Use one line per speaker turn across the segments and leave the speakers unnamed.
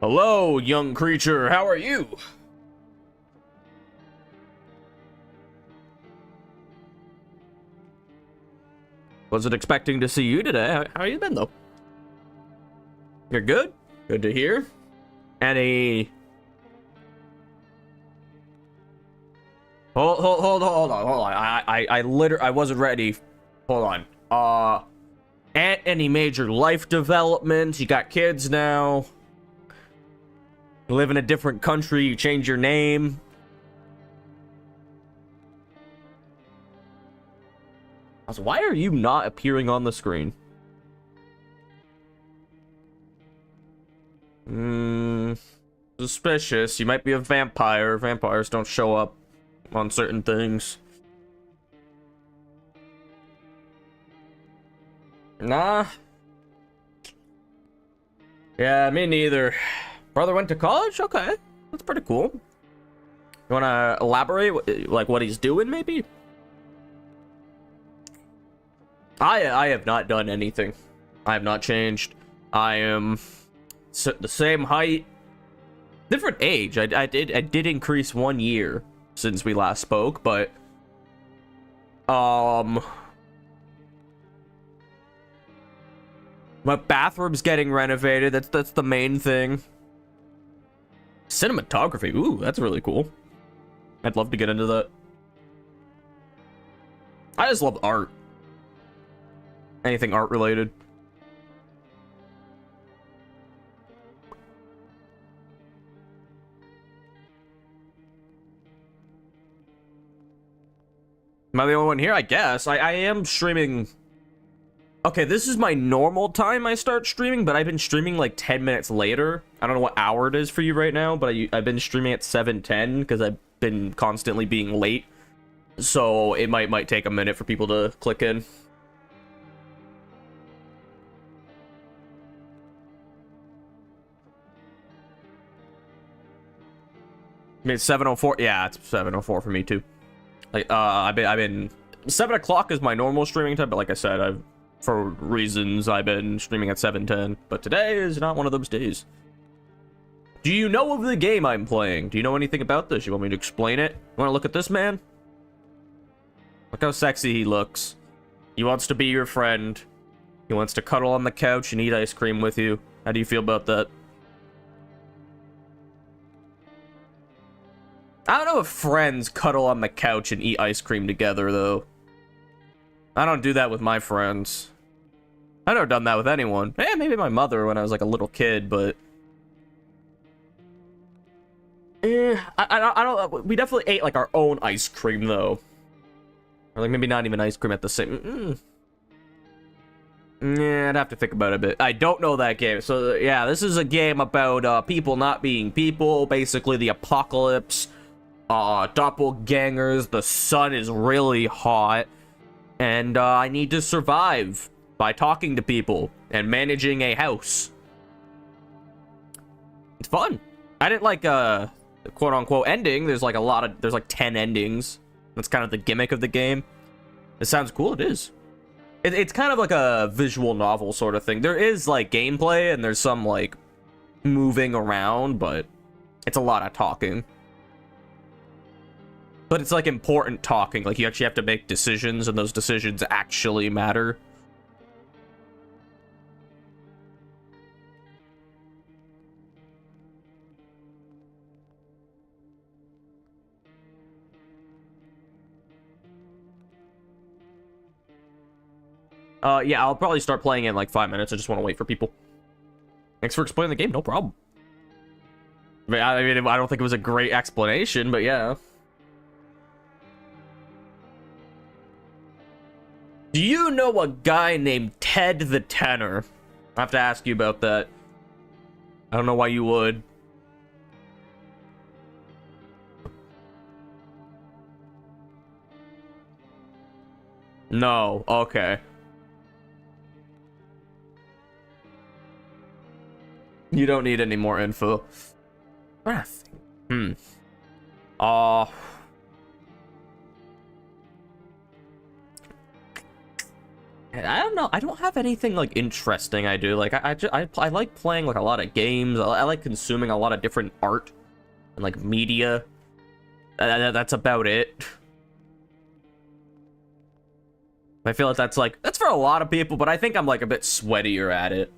Hello, young creature. How are you? Wasn't expecting to see you today. How you been, though? You're good? Good to hear. Any... Hold on. I wasn't ready. Hold on. Any major life developments? You got kids now? You live in a different country, you change your name? Why are you not appearing on the screen? Suspicious. You might be a vampire. Vampires don't show up on certain things. Nah. Yeah, me neither. Brother went to college? Okay. That's pretty cool. You wanna elaborate? Like what he's doing, maybe? I have not done anything. I have not changed. I am the same height. Different age. I did increase 1 year since we last spoke, but my bathroom's getting renovated. That's the main thing. Cinematography. Ooh, that's really cool. I'd love to get into that. I just love art. Anything art related. Am I the only one here? I guess. I am streaming. Okay, this is my normal time I start streaming, but I've been streaming like 10 minutes later. I don't know what hour it is for you right now, but I've been streaming at 7:10 because I've been constantly being late. So it might take a minute for people to click in. I mean, it's 7:04. Yeah, it's 7:04 for me too. Like, I've been 7 o'clock is my normal streaming time, but like I said, for reasons I've been streaming at 7:10. But today is not one of those days. Do you know of the game I'm playing? Do you know anything about this? You want me to explain it? You want to look at this man? Look how sexy he looks. He wants to be your friend. He wants to cuddle on the couch and eat ice cream with you. How do you feel about that? I don't know if friends cuddle on the couch and eat ice cream together, though. I don't do that with my friends. I've never done that with anyone. Eh, maybe my mother when I was like a little kid, but... I don't... We definitely ate like our own ice cream, though. Or like maybe not even ice cream at the same... Yeah, I'd have to think about it a bit. I don't know that game. So, yeah, this is a game about people not being people. Basically, the apocalypse. Doppelgangers. The sun is really hot. And I need to survive by talking to people and managing a house. It's fun. I didn't like the quote-unquote ending. There's like there's like 10 endings. That's kind of the gimmick of the game. It sounds cool. It is. It's kind of like a visual novel sort of thing. There is like gameplay and there's some like moving around, but it's a lot of talking. But it's like important talking. Like you actually have to make decisions and those decisions actually matter. Yeah, I'll probably start playing in like 5 minutes. I just want to wait for people. Thanks for explaining the game. No problem. I mean, I don't think it was a great explanation, but yeah. Do you know a guy named Ted the Tenor? I have to ask you about that. I don't know why you would. No, okay. You don't need any more info. I don't know. I don't have anything like interesting I do. Like I like playing like a lot of games. I like consuming a lot of different art and like media. That's about it. I feel like that's for a lot of people, but I think I'm like a bit sweatier at it.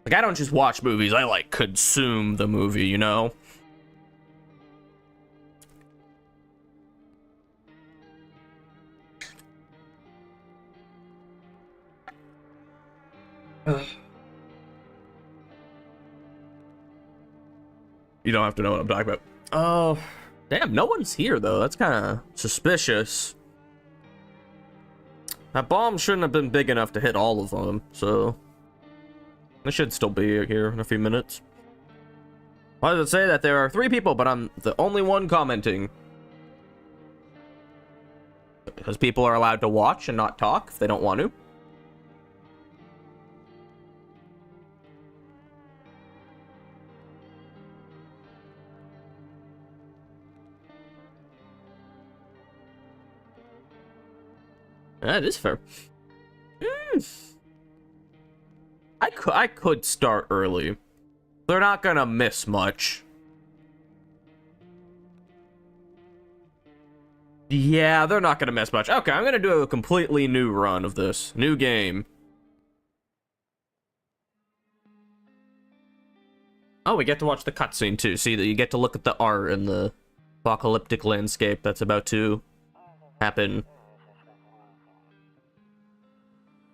Like I don't just watch movies, I like consume the movie, you know? You don't have to know what I'm talking about. Oh, damn, no one's here though. That's kind of suspicious. That bomb shouldn't have been big enough to hit all of them, so I should still be here in a few minutes. Why does it say that there are 3 people, but I'm the only one commenting? Because people are allowed to watch and not talk if they don't want to. That is fair. I could start early. They're not gonna miss much. Yeah, they're not gonna miss much. Okay, I'm gonna do a completely new run of this. New game. Oh, we get to watch the cutscene too. See that you get to look at the art and the apocalyptic landscape that's about to happen.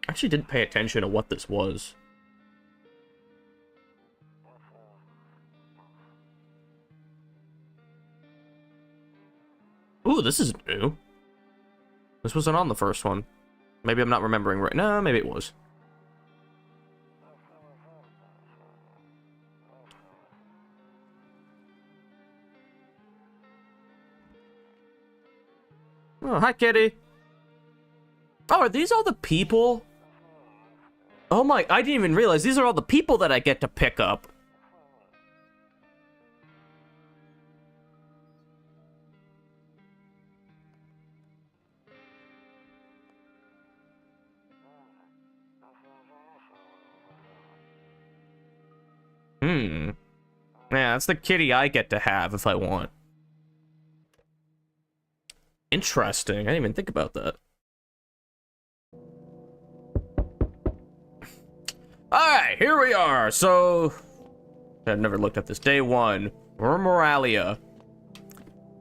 I actually didn't pay attention to what this was. Ooh, this is new. This wasn't on the first one. Maybe I'm not remembering right. No, maybe it was. Oh, hi, kitty. Oh, are these all the people? Oh my, I didn't even realize these are all the people that I get to pick up. Yeah, that's the kitty I get to have if I want. Interesting. I didn't even think about that. Alright, here we are. So, I've never looked at this. Day 1. Moralia.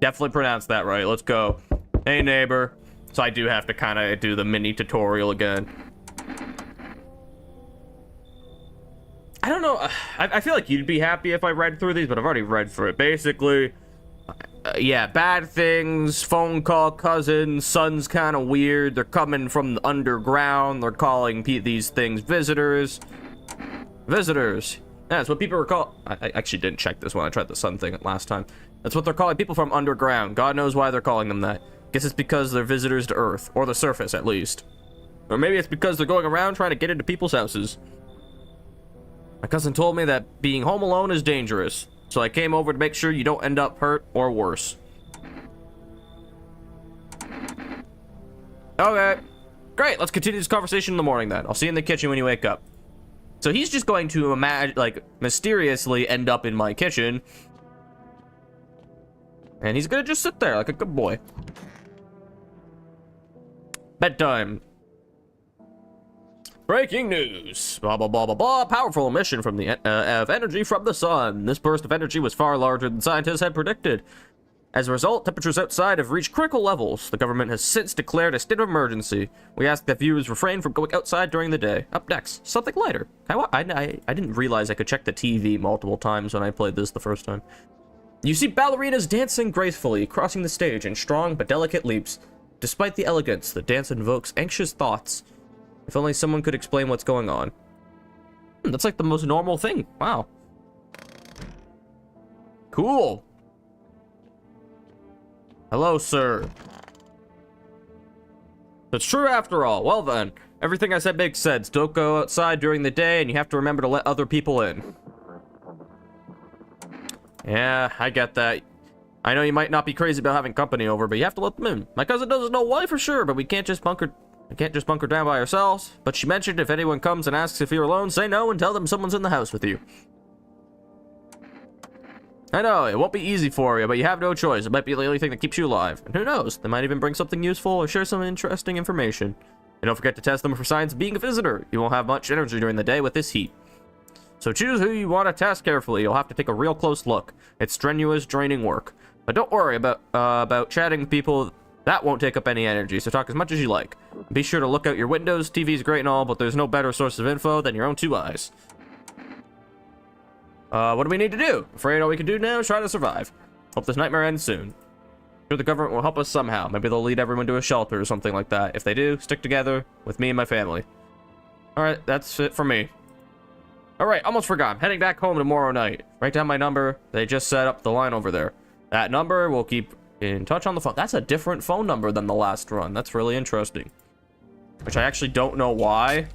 Definitely pronounced that right. Let's go. Hey, neighbor. So I do have to kind of do the mini tutorial again. I don't know. I feel like you'd be happy if I read through these, but I've already read through it. Basically, yeah, bad things, phone call cousin, son's kind of weird. They're coming from the underground. They're calling these things visitors. Visitors. Yeah, that's what people are called. I actually didn't check this one. I tried the sun thing last time. That's what they're calling people from underground. God knows why they're calling them that. Guess it's because they're visitors to Earth, or the surface at least. Or maybe it's because they're going around trying to get into people's houses. My cousin told me that being home alone is dangerous, so I came over to make sure you don't end up hurt or worse. Okay. Great, let's continue this conversation in the morning then. I'll see you in the kitchen when you wake up. So he's just going to mysteriously end up in my kitchen. And he's gonna just sit there like a good boy. Bedtime. Breaking news. Blah, blah, blah, blah, blah. Powerful emission from the of energy from the sun. This burst of energy was far larger than scientists had predicted. As a result, temperatures outside have reached critical levels. The government has since declared a state of emergency. We ask that viewers refrain from going outside during the day. Up next, something lighter. I didn't realize I could check the TV multiple times when I played this the first time. You see ballerinas dancing gracefully, crossing the stage in strong but delicate leaps. Despite the elegance, the dance invokes anxious thoughts. If only someone could explain what's going on. That's like the most normal thing. Wow. Cool. Hello, sir. It's true after all. Well then, everything I said makes sense. Don't go outside during the day, and you have to remember to let other people in. Yeah, I get that. I know you might not be crazy about having company over, but you have to let them in. My cousin doesn't know why for sure, but we can't just bunker... We can't just bunker down by ourselves, but she mentioned if anyone comes and asks if you're alone, say no and tell them someone's in the house with you. I know, it won't be easy for you, but you have no choice. It might be the only thing that keeps you alive. And who knows, they might even bring something useful or share some interesting information. And don't forget to test them for signs of being a visitor. You won't have much energy during the day with this heat. So choose who you want to test carefully. You'll have to take a real close look. It's strenuous, draining work. But don't worry about chatting with people. That won't take up any energy, so talk as much as you like. Be sure to look out your windows. TV's great and all, but there's no better source of info than your own two eyes. What do we need to do? Afraid all we can do now is try to survive. Hope this nightmare ends soon. Sure, the government will help us somehow. Maybe they'll lead everyone to a shelter or something like that. If they do, stick together with me and my family. Alright, that's it for me. Alright, almost forgot. I'm heading back home tomorrow night. Write down my number. They just set up the line over there. That number will keep in touch on the phone. That's a different phone number than the last run. That's really interesting. Which I actually don't know why.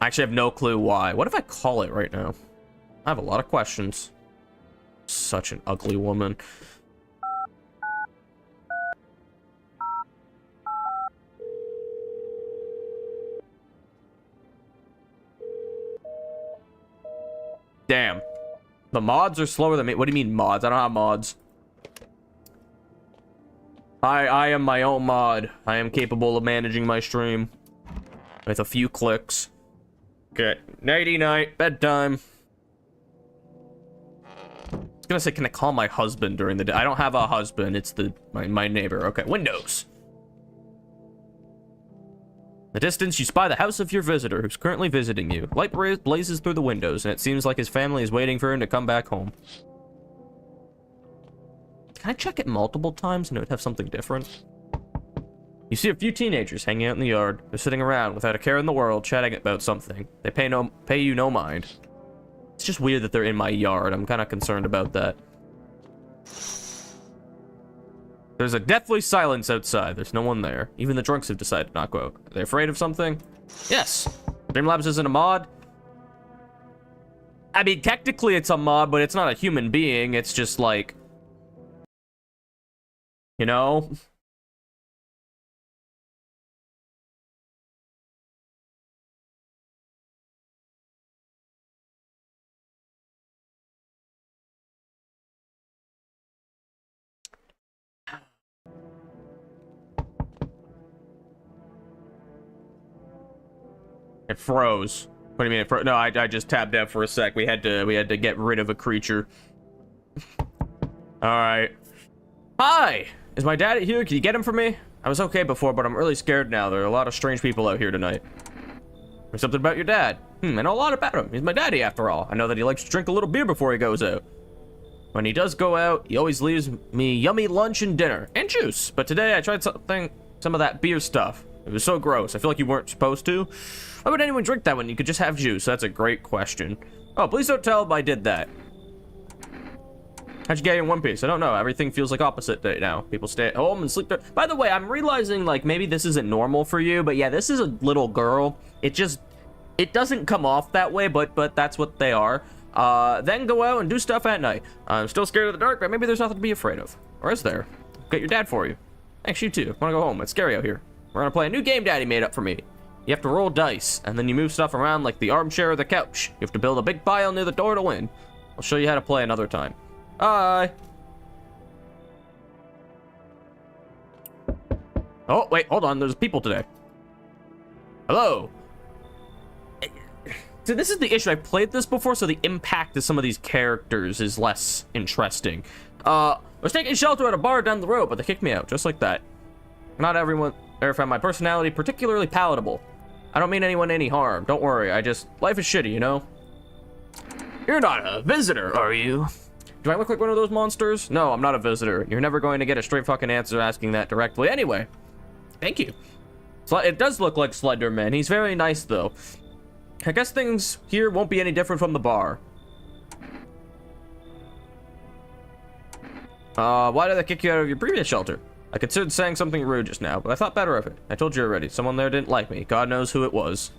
I actually have no clue why. What if I call it right now? I have a lot of questions. Such an ugly woman. Damn. The mods are slower than me. What do you mean mods? I don't have mods. I am my own mod. I am capable of managing my stream with a few clicks. Okay, nighty night, bedtime. I was gonna say, can I call my husband during the day? I don't have a husband. It's my neighbor. Okay, Windows. In the distance, you spy the house of your visitor, who's currently visiting you. Light blazes through the windows, and it seems like his family is waiting for him to come back home. Can I check it multiple times and it would have something different? You see a few teenagers hanging out in the yard. They're sitting around without a care in the world, chatting about something. They pay you no mind. It's just weird that they're in my yard. I'm kind of concerned about that. There's a deathly silence outside. There's no one there. Even the drunks have decided to not go out. Are they afraid of something? Yes. Streamlabs isn't a mod. I mean, technically it's a mod, but it's not a human being. It's just like, you know? It froze. What do you mean it froze? No, I just tabbed out for a sec. We had to get rid of a creature. All right. Hi. Is my daddy here? Can you get him for me? I was okay before, but I'm really scared now. There are a lot of strange people out here tonight. There's something about your dad. I know a lot about him. He's my daddy after all. I know that he likes to drink a little beer before he goes out. When he does go out, he always leaves me yummy lunch and dinner and juice. But today I tried some of that beer stuff. It was so gross. I feel like you weren't supposed to. Why would anyone drink that when you could just have juice? That's a great question. Oh, please don't tell him I did that. How'd you get in One Piece? I don't know. Everything feels like opposite day now. People stay at home and sleep there. By the way, I'm realizing, like, maybe this isn't normal for you, but yeah, this is a little girl. It doesn't come off that way, but that's what they are. Then go out and do stuff at night. I'm still scared of the dark, but maybe there's nothing to be afraid of. Or is there? Get your dad for you. Thanks, you too. Wanna go home? It's scary out here. We're gonna play a new game Daddy made up for me. You have to roll dice, and then you move stuff around like the armchair or the couch. You have to build a big pile near the door to win. I'll show you how to play another time. Bye. Oh, wait, hold on. There's people today. Hello. So this is the issue. I played this before, so the impact of some of these characters is less interesting. I was taking shelter at a bar down the road, but they kicked me out, just like that. Not everyone there found my personality particularly palatable. I don't mean anyone any harm. Don't worry. Life is shitty, you know? You're not a visitor, are you? Do I look like one of those monsters? No, I'm not a visitor. You're never going to get a straight fucking answer asking that directly. Anyway, thank you. It does look like Slenderman. He's very nice, though. I guess things here won't be any different from the bar. Why did they kick you out of your previous shelter? I considered saying something rude just now, but I thought better of it. I told you already. Someone there didn't like me. God knows who it was.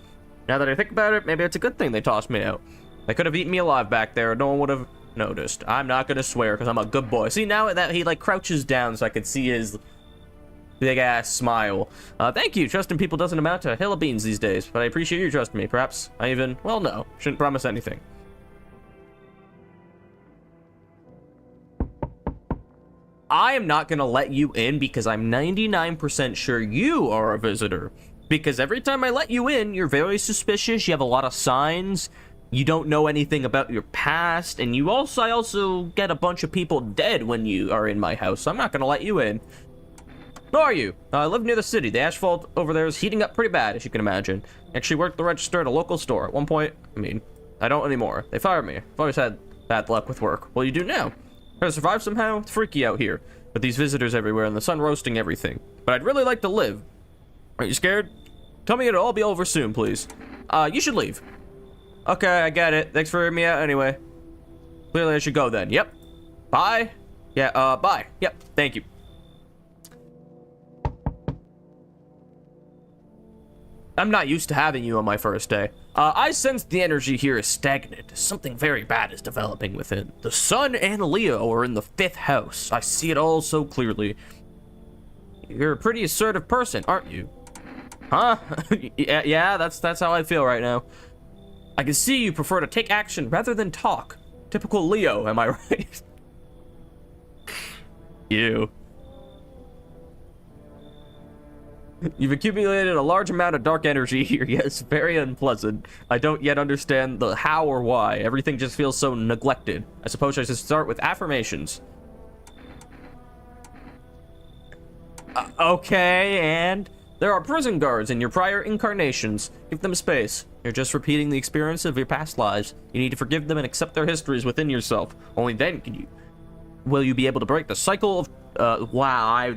Now that I think about it, maybe it's a good thing they tossed me out. They could have eaten me alive back there, and no one would have noticed. I'm not gonna swear, because I'm a good boy. See, now that he, like, crouches down so I can see his Big ass smile. Thank you. Trusting people doesn't amount to a hill of beans these days, but I appreciate you trusting me. Perhaps I even, well, no, shouldn't promise anything. I am not gonna let you in because I'm 99% sure you are a visitor. Because every time I let you in, you're very suspicious, you have a lot of signs, you don't know anything about your past, and I also get a bunch of people dead when you are in my house, so I'm not gonna let you in. Who are you? I live near the city. The asphalt over there is heating up pretty bad, as you can imagine. Actually worked the register at a local store. At one point, I don't anymore. They fired me. I've always had bad luck with work. What do you do now? Try to survive somehow? It's freaky out here, with these visitors everywhere and the sun roasting everything. But I'd really like to live. Are you scared? Tell me it'll all be over soon, please. You should leave. Okay, I get it. Thanks for hearing me out anyway. Clearly I should go then. Yep. Bye. Yeah, bye. Yep, thank you. I'm not used to having you on my first day. I sense the energy here is stagnant. Something very bad is developing within. The sun and Leo are in the 5th house. I see it all so clearly. You're a pretty assertive person, aren't you? Huh? Yeah, that's how I feel right now. I can see you prefer to take action rather than talk. Typical Leo, am I right? You. You've accumulated a large amount of dark energy here. Yes, very unpleasant. I don't yet understand the how or why. Everything just feels so neglected. I suppose I should start with affirmations. Okay, and there are prison guards in your prior incarnations. Give them space. You're just repeating the experience of your past lives. You need to forgive them and accept their histories within yourself. Only then will you be able to break the cycle of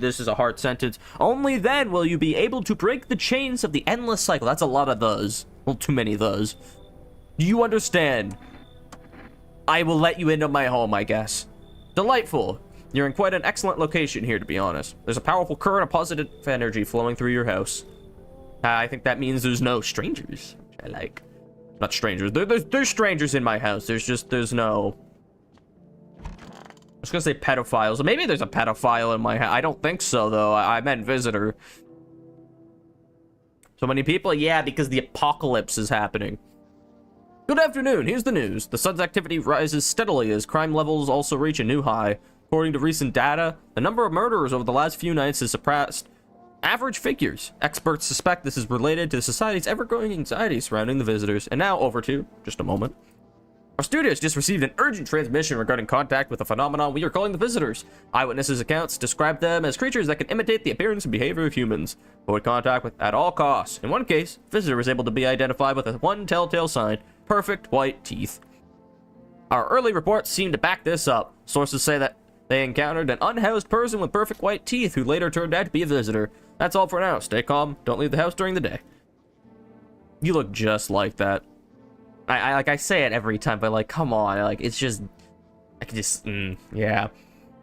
this is a hard sentence. Only then will you be able to break the chains of the endless cycle. That's a lot of those. Well, too many those. Do you understand? I will let you into my home, I guess. Delightful. You're in quite an excellent location here, to be honest. There's a powerful current of positive energy flowing through your house. I think that means there's no strangers, which I like. Not strangers. There's strangers in my house. There's no... I was gonna say pedophiles. Maybe there's a pedophile in my house. I don't think so, though. I meant visitor. So many people? Yeah, because the apocalypse is happening. Good afternoon. Here's the news. The sun's activity rises steadily as crime levels also reach a new high. According to recent data, the number of murders over the last few nights has surpassed average figures. Experts suspect this is related to society's ever-growing anxiety surrounding the visitors. And now over to, just a moment. Our studios just received an urgent transmission regarding contact with a phenomenon we are calling the visitors. Eyewitnesses' accounts describe them as creatures that can imitate the appearance and behavior of humans. Avoid contact with at all costs. In one case, the visitor was able to be identified with one telltale sign: perfect white teeth. Our early reports seem to back this up. Sources say that they encountered an unhoused person with perfect white teeth who later turned out to be a visitor. That's all for now. Stay calm. Don't leave the house during the day. You look just like that. I say it every time, but like, come on, like, it's just, I can just, yeah.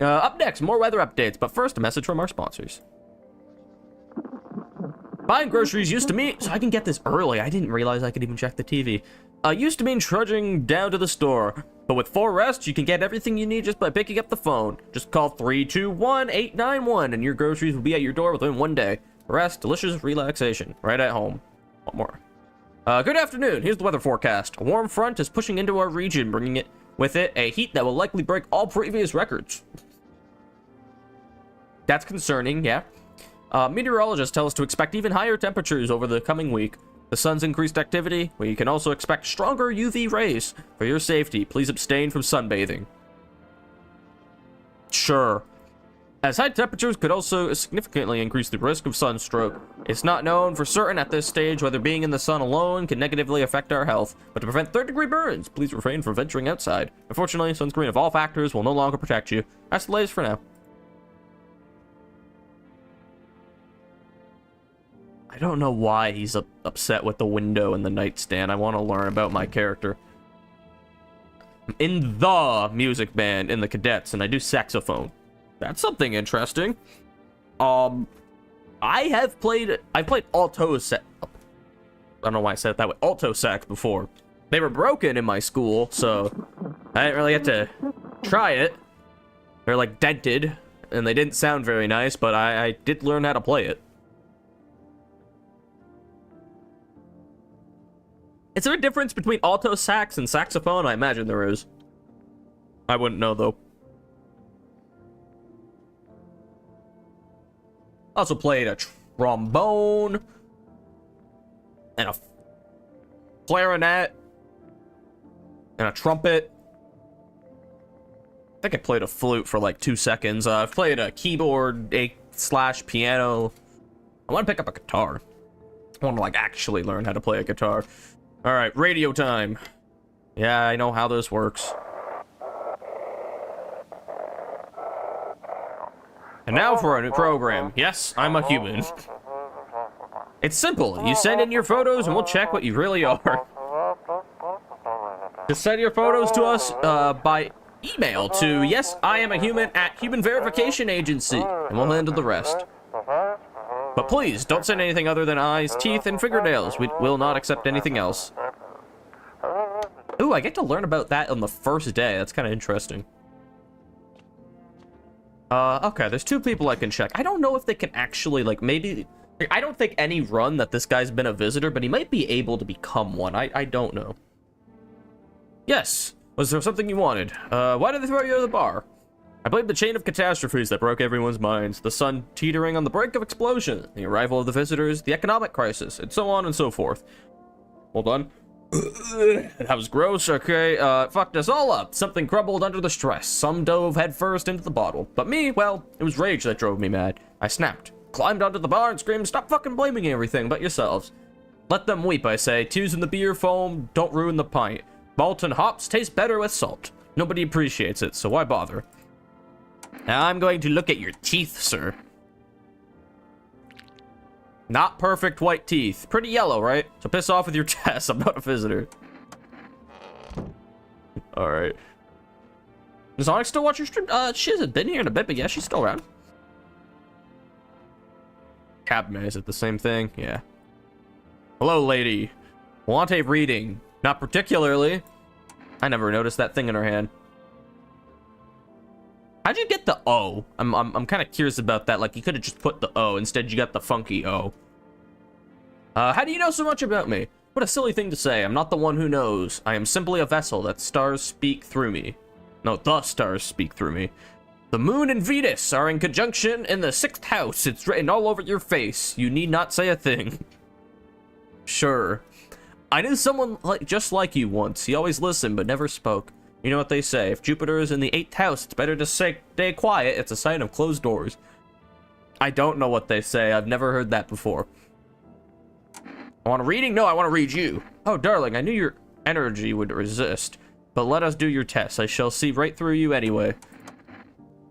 Up next, more weather updates, but first, a message from our sponsors. Buying groceries used to mean, so I can get this early. I didn't realize I could even check the TV. Used to mean trudging down to the store, but with 4 Rests, you can get everything you need just by picking up the phone. Just call 321-891, and your groceries will be at your door within 1 day. Rest, delicious relaxation, right at home. What more? Good afternoon. Here's the weather forecast. A warm front is pushing into our region, bringing it with it a heat that will likely break all previous records. That's concerning, yeah. Meteorologists tell us to expect even higher temperatures over the coming week. The sun's increased activity, where you can also expect stronger UV rays. For your safety, please abstain from sunbathing. Sure. As high temperatures could also significantly increase the risk of sunstroke. It's not known for certain at this stage whether being in the sun alone can negatively affect our health, but to prevent third-degree burns, please refrain from venturing outside. Unfortunately, sunscreen of all factors will no longer protect you. That's the latest for now. I don't know why he's upset with the window and the nightstand. I want to learn about my character. I'm in the music band in the cadets, and I do saxophone. That's something interesting. I've played alto sax. I don't know why I said it that way. Alto sax before. They were broken in my school, so I didn't really get to try it. They're like dented. and they didn't sound very nice, but I did learn how to play it. Is there a difference between alto sax and saxophone? I imagine there is. I wouldn't know, though. Also played a trombone and a clarinet and a trumpet. I think I played a flute for like 2 seconds. I've played a keyboard, / piano. I want to pick up a guitar. I want to like actually learn how to play a guitar. All right, radio time. Yeah, I know how this works. And now for a new program. Yes, I'm a human. It's simple. You send in your photos and we'll check what you really are. Just send your photos to us by email to yesiamahuman@humanverificationagency, and we'll handle the rest. But please, don't send anything other than eyes, teeth, and fingernails. We will not accept anything else. Ooh, I get to learn about that on the first day. That's kind of interesting. Okay, there's 2 people I can check. I don't know if they can actually, like, maybe... I don't think any run that this guy's been a visitor, but he might be able to become one. I don't know. Yes. Was there something you wanted? Why did they throw you out of the bar? I blame the chain of catastrophes that broke everyone's minds. The sun teetering on the brink of explosion, the arrival of the visitors, the economic crisis, and so on and so forth. Hold on. That was gross, okay. Fucked us all up. Something crumbled under the stress. Some dove headfirst into the bottle. But me, well, it was rage that drove me mad. I snapped, climbed onto the bar and screamed, stop fucking blaming everything but yourselves. Let them weep, I say. Tears in the beer foam don't ruin the pint. Malt and hops taste better with salt. Nobody appreciates it, so why bother? Now I'm going to look at your teeth, sir. Not perfect white teeth. Pretty yellow, right? So piss off with your test. I'm not a visitor. Alright. Does Onyx still watch your stream? She hasn't been here in a bit, but yeah, she's still around. Cabman, is it the same thing? Yeah. Hello, lady. Want a reading? Not particularly. I never noticed that thing in her hand. How'd you get the O? I'm kind of curious about that. Like, you could have just put the O. Instead, you got the funky O. How do you know so much about me? What a silly thing to say. I'm not the one who knows. I am simply a vessel that stars speak through me. No, the stars speak through me. The moon and Venus are in conjunction in the 6th house. It's written all over your face. You need not say a thing. Sure. I knew someone just like you once. He always listened but never spoke. You know what they say, if Jupiter is in the 8th house, it's better to stay quiet. It's a sign of closed doors. I don't know what they say. I've never heard that before. I want a reading? No, I want to read you. Oh, darling, I knew your energy would resist. But let us do your test. I shall see right through you anyway.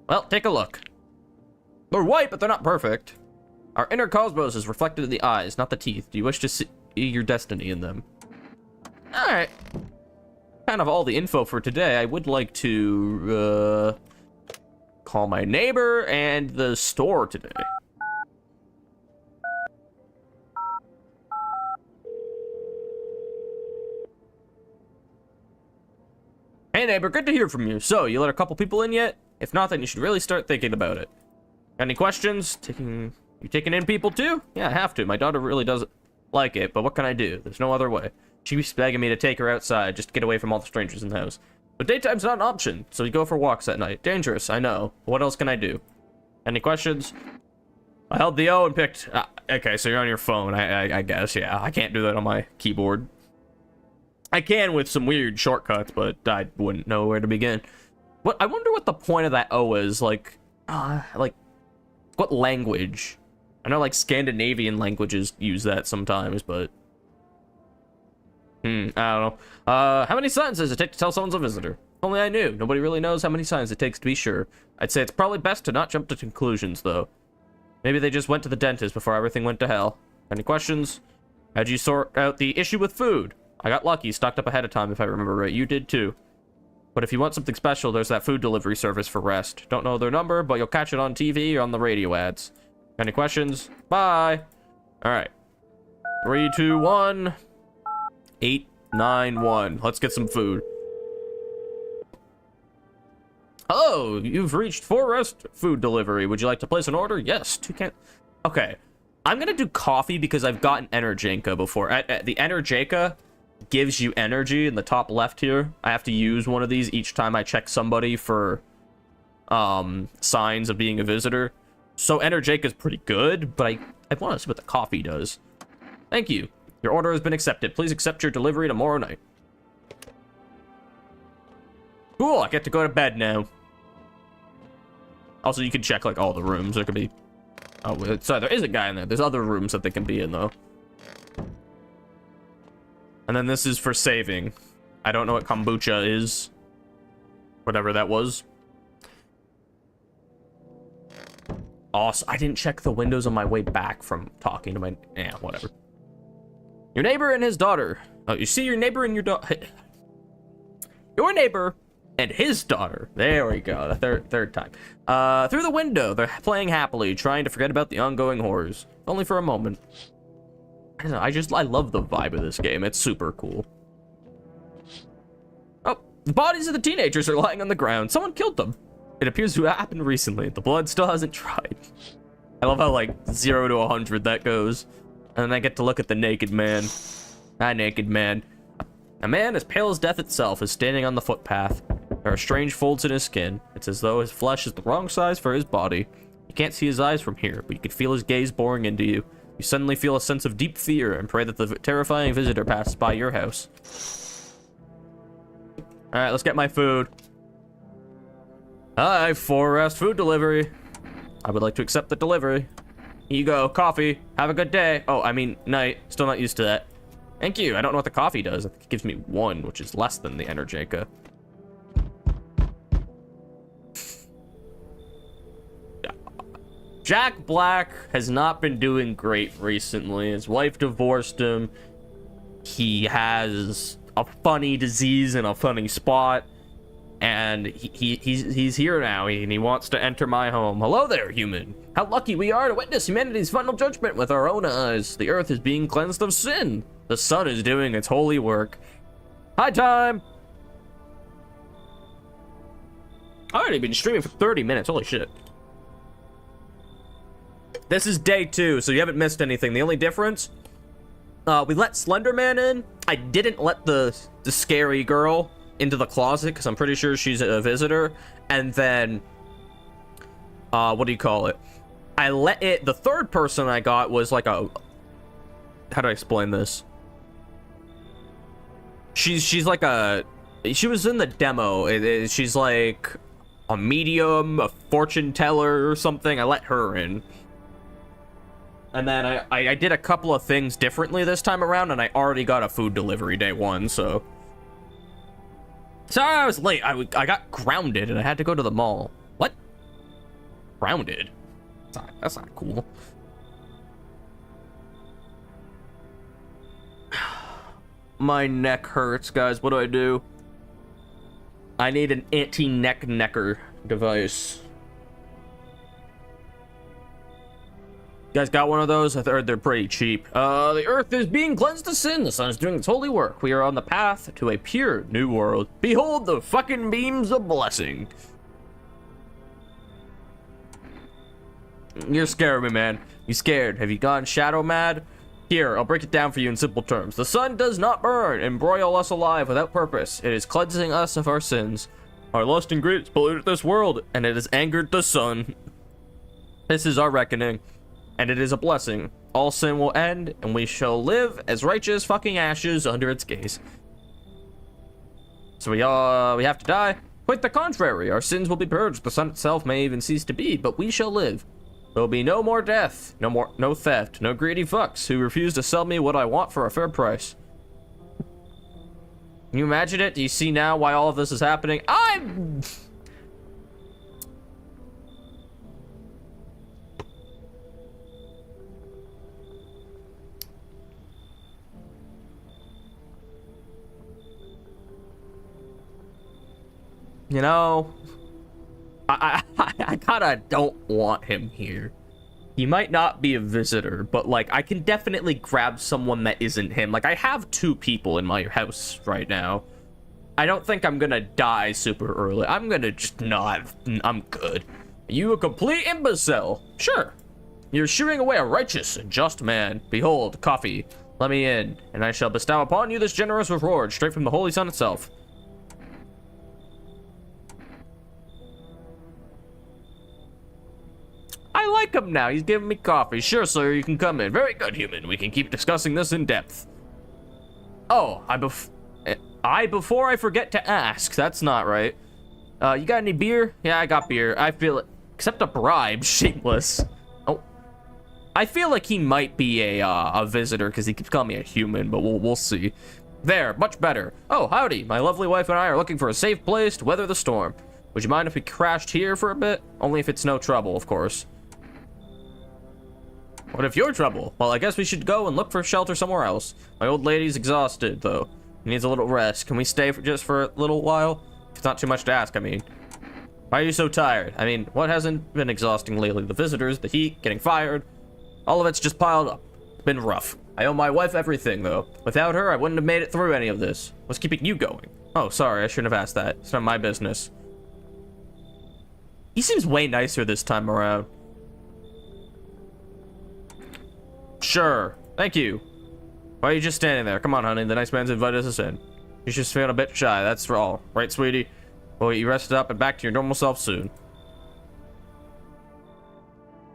Well, take a look. They're white, but they're not perfect. Our inner cosmos is reflected in the eyes, not the teeth. Do you wish to see your destiny in them? Alright. Kind of all the info for today. I would like to call my neighbor and the store today. Hey neighbor, good to hear from you. So, you let a couple people in yet? If not, then you should really start thinking about it. Got any questions? You taking in people too? Yeah, I have to. My daughter really doesn't like it, but what can I do? There's no other way. She keeps begging me to take her outside just to get away from all the strangers in the house. But daytime's not an option, so you go for walks at night. Dangerous, I know. What else can I do? Any questions? I held the O and picked... okay, so you're on your phone, I guess, yeah. I can't do that on my keyboard. I can with some weird shortcuts, but I wouldn't know where to begin. I wonder what the point of that O is, like, what language? I know, like, Scandinavian languages use that sometimes, but... I don't know. How many signs does it take to tell someone's a visitor? If only I knew. Nobody really knows how many signs it takes to be sure. I'd say it's probably best to not jump to conclusions, though. Maybe they just went to the dentist before everything went to hell. Any questions? How'd you sort out the issue with food? I got lucky, stocked up ahead of time if I remember right. You did too. But if you want something special, there's that food delivery service for rest. Don't know their number, but you'll catch it on TV or on the radio ads. Any questions? Bye! Alright. 3, 2, 1... 891. Let's get some food. Hello, you've reached Forest Food Delivery. Would you like to place an order? Yes, Okay, I'm gonna do coffee because I've gotten Energenka before. The Energenka gives you energy in the top left here. I have to use one of these each time I check somebody for signs of being a visitor. So Energenka is pretty good, but I want to see what the coffee does. Thank you. Your order has been accepted. Please accept your delivery tomorrow night. Cool, I get to go to bed now. Also, you can check, like, all the rooms. There could be... Oh, sorry, there is a guy in there. There's other rooms that they can be in, though. And then this is for saving. I don't know what kombucha is. Whatever that was. Also, I didn't check the windows on my way back from talking to my... Yeah, whatever. Your neighbor and his daughter. Oh, you see your neighbor and your daughter... Your neighbor and his daughter. There we go. The third time. Through the window, they're playing happily, trying to forget about the ongoing horrors. Only for a moment. I don't know, I love the vibe of this game. It's super cool. Oh, the bodies of the teenagers are lying on the ground. Someone killed them. It appears to have happened recently. The blood still hasn't dried. I love how, like, 0 to 100 that goes. And then I get to look at the naked man. That naked man. A man as pale as death itself is standing on the footpath. There are strange folds in his skin. It's as though his flesh is the wrong size for his body. You can't see his eyes from here, but you can feel his gaze boring into you. You suddenly feel a sense of deep fear and pray that the terrifying visitor passes by your house. Alright, let's get my food. Hi, Forest Food Delivery. I would like to accept the delivery. Here you go, coffee. Have a good day. Oh, I mean, night. Still not used to that. Thank you. I don't know what the coffee does. I think it gives me 1, which is less than the Energenka. Jack Black has not been doing great recently. His wife divorced him. He has a funny disease in a funny spot. And he's here now, and he wants to enter my home. Hello there, human. How lucky we are to witness humanity's final judgment with our own eyes. The earth is being cleansed of sin. The sun is doing its holy work. High time! I've already been streaming for 30 minutes. Holy shit. This is day 2, so you haven't missed anything. The only difference, we let Slenderman in. I didn't let the scary girl into the closet because I'm pretty sure she's a visitor. And then, what do you call it? I let it. The third person I got was like a. How do I explain this? She's like a. She was in the demo. She's like a medium, a fortune teller or something. I let her in. And then I did a couple of things differently this time around, and I already got a food delivery day 1, so. Sorry I was late. I got grounded, and I had to go to the mall. What? Grounded? That's not cool. My neck hurts, guys. What do I do? I need an anti-neck necker device. You guys got one of those? I heard they're pretty cheap. The earth is being cleansed of sin. The sun is doing its holy work. We are on the path to a pure new world. Behold the fucking beams of blessing. You're scaring me, man. You scared? Have you gone shadow mad? Here, I'll break it down for you in simple terms. The sun does not burn and broil us alive without purpose. It is cleansing us of our sins. Our lust and greed has polluted this world, and it has angered the sun. This is our reckoning. And it is a blessing. All sin will end, and we shall live as righteous fucking ashes under its gaze. So we have to die? Quite the contrary. Our sins will be purged. The sun itself may even cease to be, but we shall live. There will be no more death, no theft, no greedy fucks who refuse to sell me what I want for a fair price. Can you imagine it? Do you see now why all of this is happening? You know, I kinda don't want him here. He might not be a visitor, but like I can definitely grab someone that isn't him. Like I have 2 people in my house right now. I don't think I'm gonna die super early. I'm gonna just not. I'm good. You a complete imbecile. Sure. You're shooing away a righteous and just man. Behold, coffee. Let me in, and I shall bestow upon you this generous reward straight from the Holy Sun itself. I like him now. He's giving me coffee. Sure, sir, you can come in. Very good, human. We can keep discussing this in depth. Oh, before I forget to ask. That's not right. You got any beer? Yeah, I got beer. I feel it. Except a bribe. Shameless. Oh. I feel like he might be a visitor because he keeps calling me a human, but we'll see. There, much better. Oh, howdy. My lovely wife and I are looking for a safe place to weather the storm. Would you mind if we crashed here for a bit? Only if it's no trouble, of course. What if you're trouble? Well, I guess we should go and look for shelter somewhere else. My old lady's exhausted, though. Needs a little rest. Can we stay just for a little while? If it's not too much to ask, I mean. Why are you so tired? I mean, what hasn't been exhausting lately? The visitors, the heat, getting fired. All of it's just piled up. It's been rough. I owe my wife everything, though. Without her, I wouldn't have made it through any of this. What's keeping you going? Oh, sorry, I shouldn't have asked that. It's not my business. He seems way nicer this time around. Sure. Thank you. Why are you just standing there? Come on, honey. The nice man's invited us in. You're just feeling a bit shy. That's all. Right, sweetie? Well, you rested up and back to your normal self soon.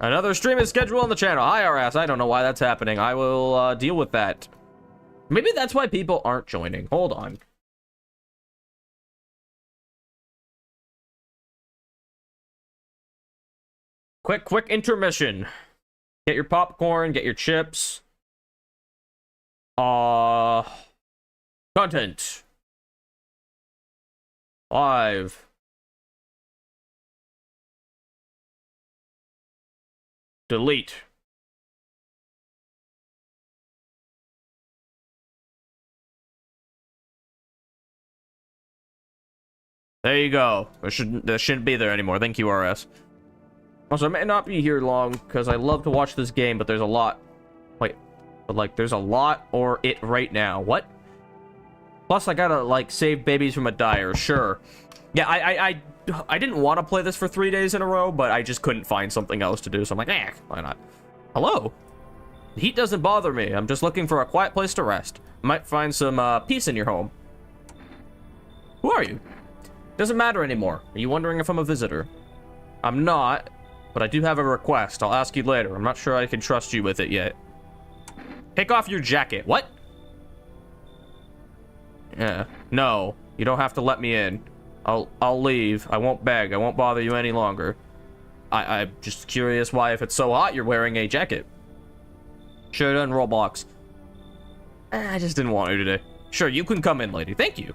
Another stream is scheduled on the channel. IRS. I don't know why that's happening. I will deal with that. Maybe that's why people aren't joining. Hold on. Quick intermission. Get your popcorn, get your chips. Content. Live. Delete. There you go. That shouldn't be there anymore. Thank you, RS. Also, I may not be here long because I love to watch this game, but there's a lot. Wait, but like, there's a lot or it right now. What? Plus, I gotta like save babies from a dyer. Sure. Yeah, I didn't want to play this for 3 days in a row, but I just couldn't find something else to do. So I'm like, why not? Hello. The heat doesn't bother me. I'm just looking for a quiet place to rest. Might find some peace in your home. Who are you? Doesn't matter anymore. Are you wondering if I'm a visitor? I'm not. But I do have a request. I'll ask you later. I'm not sure I can trust you with it yet. Take off your jacket. What? Yeah. No. You don't have to let me in. I'll leave. I won't beg. I won't bother you any longer. I'm just curious why, if it's so hot, you're wearing a jacket. Sure done, Roblox. I just didn't want to today. Sure, you can come in, lady. Thank you.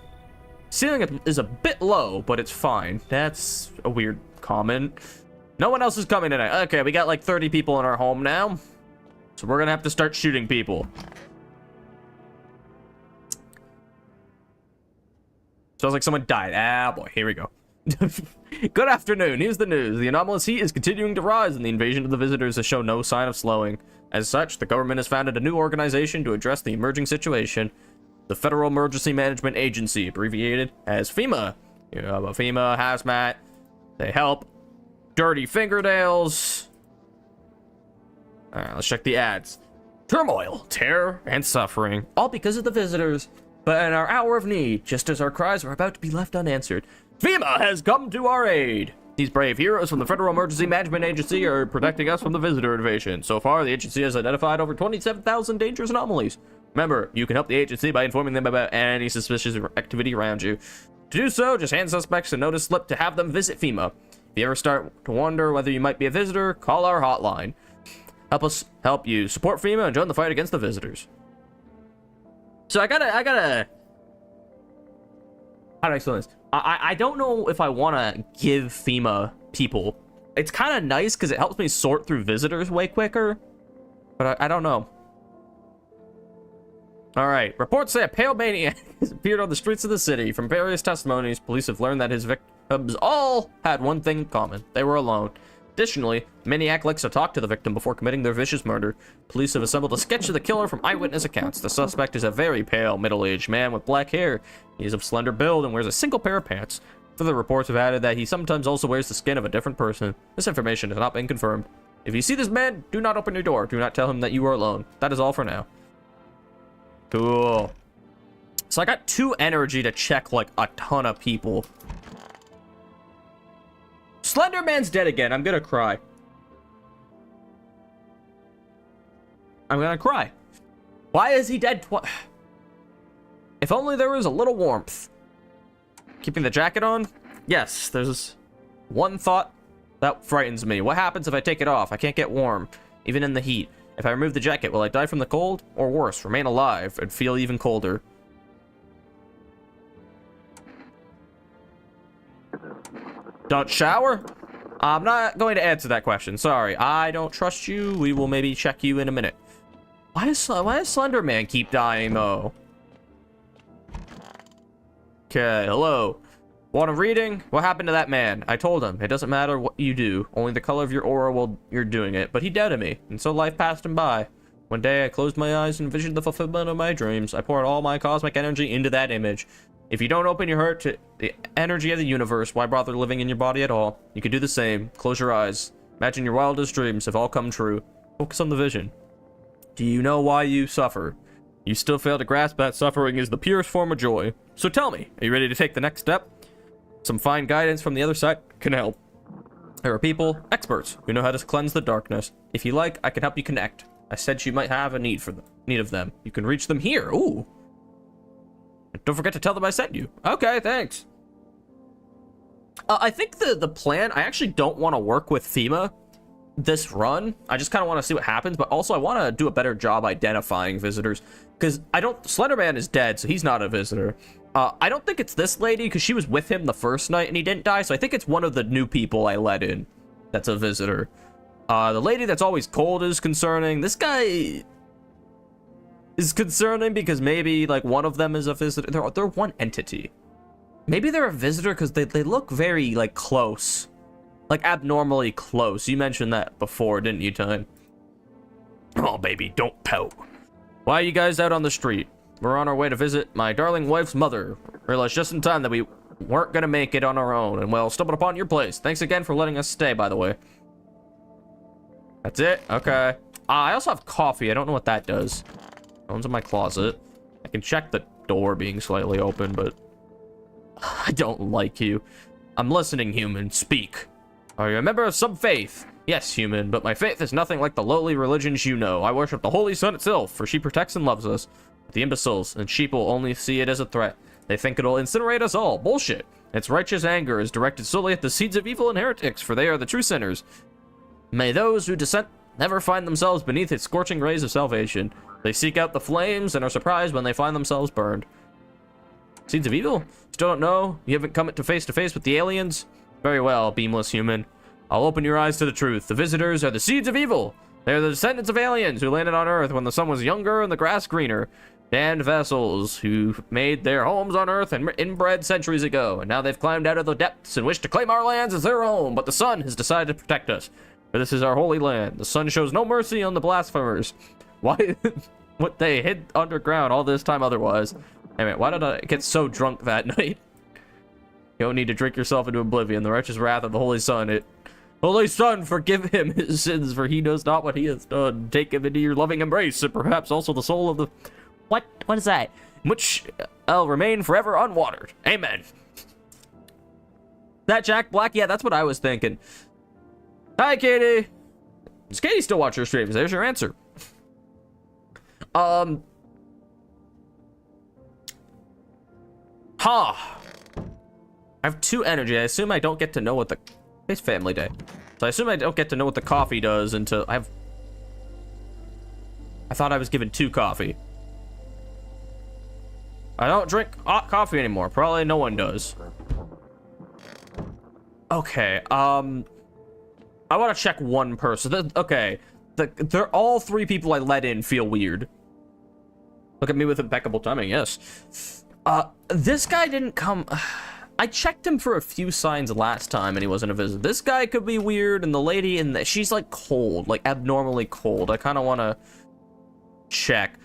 Ceiling is a bit low, but it's fine. That's a weird comment. No one else is coming tonight. Okay, we got like 30 people in our home now. So we're gonna have to start shooting people. Sounds like someone died. Ah, boy. Here we go. Good afternoon. Here's the news. The anomalous heat is continuing to rise, and the invasion of the visitors has shown no sign of slowing. As such, the government has founded a new organization to address the emerging situation. The Federal Emergency Management Agency, abbreviated as FEMA. You know, FEMA, hazmat. They help. Dirty fingernails. Alright, let's check the ads. Turmoil, terror, and suffering, all because of the visitors. But in our hour of need, just as our cries are about to be left unanswered, FEMA has come to our aid. These brave heroes from the Federal Emergency Management Agency are protecting us from the visitor invasion. So far, the agency has identified over 27,000 dangerous anomalies. Remember, you can help the agency by informing them about any suspicious activity around you. To do so, just hand suspects a notice slip to have them visit FEMA. If you ever start to wonder whether you might be a visitor, call our hotline. Help us help you support FEMA and join the fight against the visitors. So I gotta how do I explain this? I don't know if I want to give FEMA people. It's kind of nice because it helps me sort through visitors way quicker, but I don't know. All right, reports say a pale maniac has appeared on the streets of the city. From various testimonies, police have learned that his victims all had one thing in common. They were alone. Additionally, the maniac likes to talk to the victim before committing their vicious murder. Police have assembled a sketch of the killer from eyewitness accounts. The suspect is a very pale, middle-aged man with black hair. He is of slender build and wears a single pair of pants. Further reports have added that he sometimes also wears the skin of a different person. This information has not been confirmed. If you see this man, do not open your door. Do not tell him that you are alone. That is all for now. Cool. So I got 2 energy to check, like, a ton of people. Slender Man's dead again. I'm gonna cry. I'm gonna cry. Why is he dead twice? If only there was a little warmth. Keeping the jacket on? Yes, there's one thought that frightens me. What happens if I take it off? I can't get warm, even in the heat. If I remove the jacket, will I die from the cold? Or worse, remain alive and feel even colder? Don't shower? I'm not going to answer that question. Sorry, I don't trust you. We will maybe check you in a minute. Why does Slender Man keep dying, though? Okay, hello. Want a reading? What happened to that man? I told him, it doesn't matter what you do. Only the color of your aura while you're doing it. But he doubted me, and so life passed him by. One day, I closed my eyes and envisioned the fulfillment of my dreams. I poured all my cosmic energy into that image. If you don't open your heart to the energy of the universe, why bother living in your body at all? You could do the same. Close your eyes. Imagine your wildest dreams have all come true. Focus on the vision. Do you know why you suffer? You still fail to grasp that suffering is the purest form of joy. So tell me, are you ready to take the next step? Some fine guidance from the other side can help. There are people, experts, who know how to cleanse the darkness. If you like, I can help you connect. I said you might have a need of them. You can reach them here. Ooh. Don't forget to tell them I sent you. Okay, thanks. I think the plan, I actually don't want to work with FEMA this run. I just kind of want to see what happens, but also I want to do a better job identifying visitors. Because Slenderman is dead, so he's not a visitor. I don't think it's this lady, because she was with him the first night and he didn't die, so I think it's one of the new people I let in that's a visitor. The lady that's always cold is concerning. This guy is concerning because maybe, like, one of them is a visitor. They're one entity. Maybe they're a visitor because they look very, like, close. Like, abnormally close. You mentioned that before, didn't you, Time? Oh, baby, don't pout. Why are you guys out on the street? We're on our way to visit my darling wife's mother. Realized just in time that we weren't gonna make it on our own, and, well, stumbled upon your place. Thanks again for letting us stay, by the way. That's it? Okay. I also have coffee. I don't know what that does. One's in my closet. I can check the door being slightly open, but I don't like you. I'm listening, human. Speak. Are you a member of some faith? Yes, human, but my faith is nothing like the lowly religions you know. I worship the Holy Sun itself, for she protects and loves us. The imbeciles and sheep will only see it as a threat. They think it'll incinerate us all. Bullshit. Its righteous anger is directed solely at the seeds of evil and heretics, for they are the true sinners. May those who dissent never find themselves beneath its scorching rays of salvation. They seek out the flames and are surprised when they find themselves burned. Seeds of evil? Still don't know? You haven't come to face with the aliens? Very well, beamless human. I'll open your eyes to the truth. The visitors are the seeds of evil. They are the descendants of aliens who landed on Earth when the sun was younger and the grass greener. Damned vessels who made their homes on Earth and inbred centuries ago. And now they've climbed out of the depths and wish to claim our lands as their own. But the sun has decided to protect us. For this is our holy land. The sun shows no mercy on the blasphemers. Why? What they hid underground all this time otherwise. Anyway, why did I get so drunk that night? You don't need to drink yourself into oblivion. The righteous wrath of the Holy Sun. Holy Sun, forgive him his sins, for he knows not what he has done. Take him into your loving embrace, and perhaps also the soul of the... What is that? Which I'll remain forever unwatered. Amen. That Jack Black? Yeah, that's what I was thinking. Hi, Katie. Does Katie still watch your streams? There's your answer. I have 2 energy. I assume I don't get to know what the... It's family day. So I assume I don't get to know what the coffee does until I thought I was given 2 coffee. I don't drink hot coffee anymore. Probably no one does. Okay, I want to check one person. Okay, they're all 3 people I let in feel weird. Look at me with impeccable timing, yes. This guy didn't come... I checked him for a few signs last time and he wasn't a visitor. This guy could be weird, and the lady in the, she's like cold, like abnormally cold. I kind of want to check.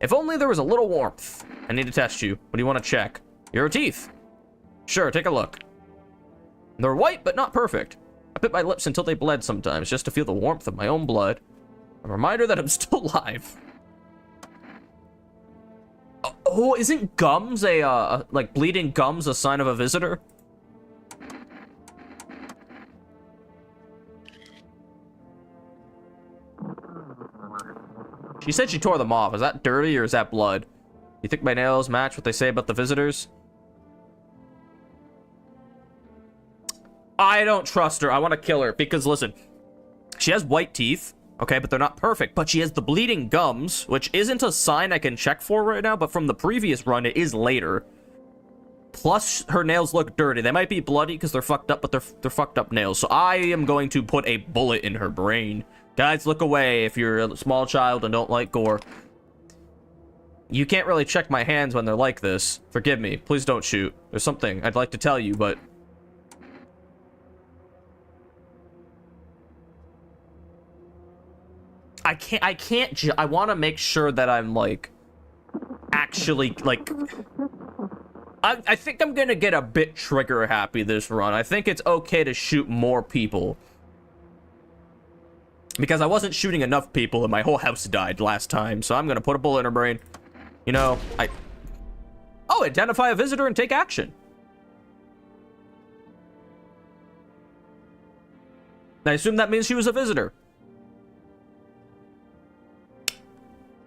If only there was a little warmth. I need to test you. What do you want to check? Your teeth. Sure, take a look. They're white, but not perfect. I bit my lips until they bled sometimes, just to feel the warmth of my own blood. A reminder that I'm still alive. Oh, isn't gums like bleeding gums a sign of a visitor? She said she tore them off. Is that dirty or is that blood? You think my nails match what they say about the visitors? I don't trust her. I want to kill her because, listen, she has white teeth, okay, but they're not perfect. But she has the bleeding gums, which isn't a sign I can check for right now, but from the previous run, it is later. Plus, her nails look dirty. They might be bloody because they're fucked up, but they're fucked up nails. So I am going to put a bullet in her brain. Guys, look away if you're a small child and don't like gore. You can't really check my hands when they're like this. Forgive me. Please don't shoot. There's something I'd like to tell you, but... I want to make sure that I'm, like, actually, like... I think I'm gonna get a bit trigger happy this run. I think it's okay to shoot more people. Because I wasn't shooting enough people and my whole house died last time, so I'm gonna put a bullet in her brain. You know, Oh, identify a visitor and take action. I assume that means she was a visitor.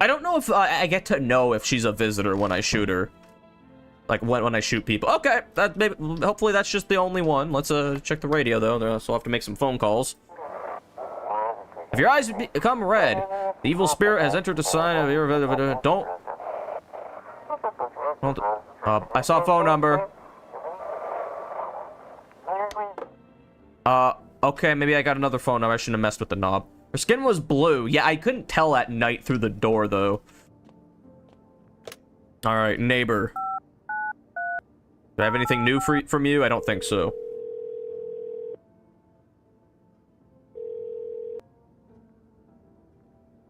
I don't know if I get to know if she's a visitor when I shoot her. Like, when I shoot people. Okay, that maybe, hopefully that's just the only one. Let's check the radio, though. So I'll have to make some phone calls. If your eyes become red, the evil spirit has entered the sign of your... Don't... I saw a phone number. Okay, maybe I got another phone number. I shouldn't have messed with the knob. Her skin was blue. Yeah, I couldn't tell at night through the door, though. Alright, neighbor. Do I have anything new from you? I don't think so.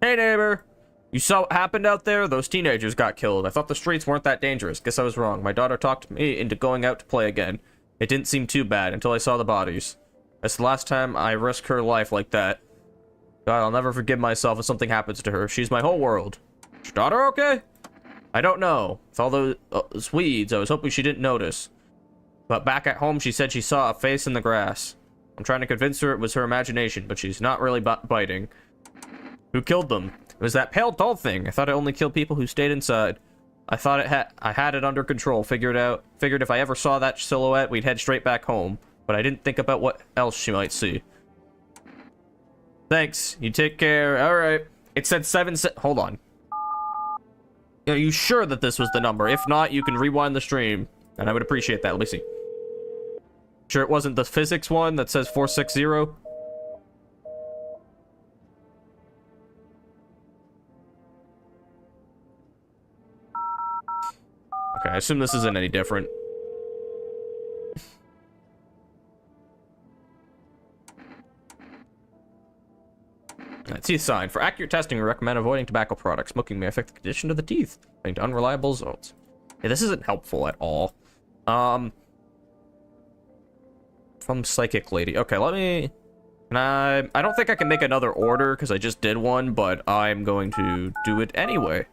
Hey, neighbor. You saw what happened out there? Those teenagers got killed. I thought the streets weren't that dangerous. Guess I was wrong. My daughter talked me into going out to play again. It didn't seem too bad until I saw the bodies. That's the last time I risked her life like that. God, I'll never forgive myself if something happens to her. She's my whole world. Is your daughter okay? I don't know. With all those weeds, I was hoping she didn't notice. But back at home, she said she saw a face in the grass. I'm trying to convince her it was her imagination, but she's not really biting. Who killed them? It was that pale doll thing. I thought it only killed people who stayed inside. I thought I had it under control. Figured if I ever saw that silhouette, we'd head straight back home. But I didn't think about what else she might see. Thanks. You take care. All right. It said 7... Hold on. Are you sure that this was the number? If not, you can rewind the stream. And I would appreciate that. Let me see. Sure it wasn't the physics one that says 460? Okay, I assume this isn't any different. Teeth sign. For accurate testing, we recommend avoiding tobacco products. Smoking may affect the condition of the teeth, leading to unreliable results. Yeah, this isn't helpful at all. From Psychic Lady. Okay, let me... I don't think I can make another order, because I just did one, but I'm going to do it anyway.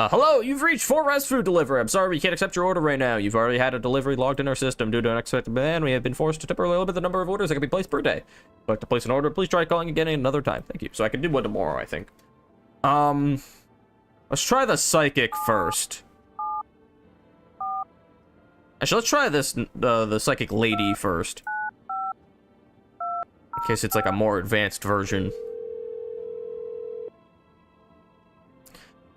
Hello, you've reached 4Res Food Delivery. I'm sorry we can't accept your order right now. You've already had a delivery logged in our system. Due to an unexpected demand, we have been forced to temporarily limit the number of orders that can be placed per day. If you'd like to place an order, please try calling again another time. Thank you. So I can do one tomorrow, I think. Let's try the Psychic first. Actually, let's try this, the Psychic Lady first. In case it's like a more advanced version.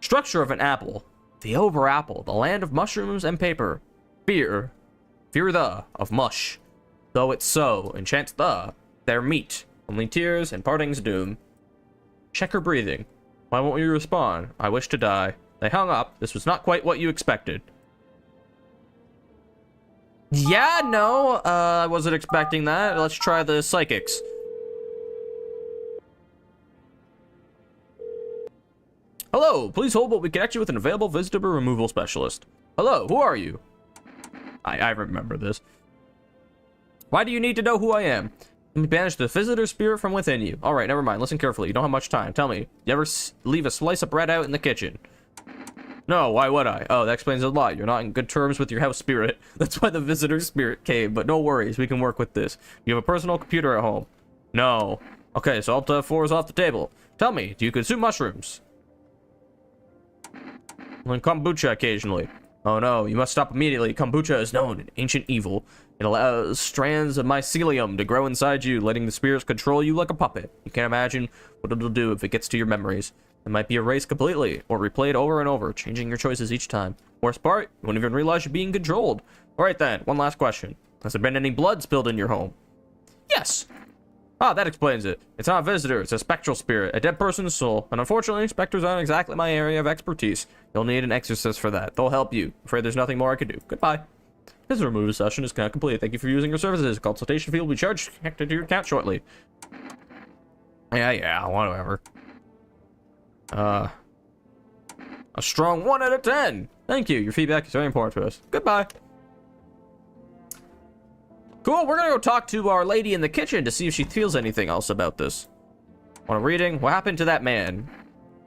Structure of an apple. The over apple, the land of mushrooms and paper. Fear the, of mush. Though it's so, enchants their meat. Only tears and parting's doom. Check her breathing. Why won't you respond? I wish to die. They hung up. This was not quite what you expected. Yeah, no, I wasn't expecting that. Let's try the psychics. Hello, please hold while we connect you with an available visitor removal specialist. Hello, who are you? I remember this. Why do you need to know who I am? Let me banish the visitor spirit from within you. All right, never mind. Listen carefully. You don't have much time. Tell me, you ever leave a slice of bread out in the kitchen? No, why would I? Oh, that explains a lot. You're not in good terms with your house spirit. That's why the visitor spirit came, but no worries. We can work with this. You have a personal computer at home? No. Okay, so all fours off the table. Tell me, do you consume mushrooms? And kombucha occasionally. Oh no, you must stop immediately. Kombucha is known an ancient evil. It allows strands of mycelium to grow inside you, letting the spirits control you like a puppet. You can't imagine what it'll do if it gets to your memories. It might be erased completely, or replayed over and over, changing your choices each time. Worst part, you won't even realize you're being controlled. Alright then, one last question. Has there been any blood spilled in your home? Yes! Ah, that explains it. It's not a visitor, it's a spectral spirit, a dead person's soul, and unfortunately, specters aren't exactly my area of expertise. You'll need an exorcist for that. They'll help you. Afraid there's nothing more I can do. Goodbye. This removal session is now complete. Thank you for using your services. Consultation fee will be charged connected to your account shortly. Yeah, whatever. A strong 1 out of 10. Thank you. Your feedback is very important to us. Goodbye. Cool, we're gonna go talk to our lady in the kitchen to see if she feels anything else about this. Want a reading? What happened to that man?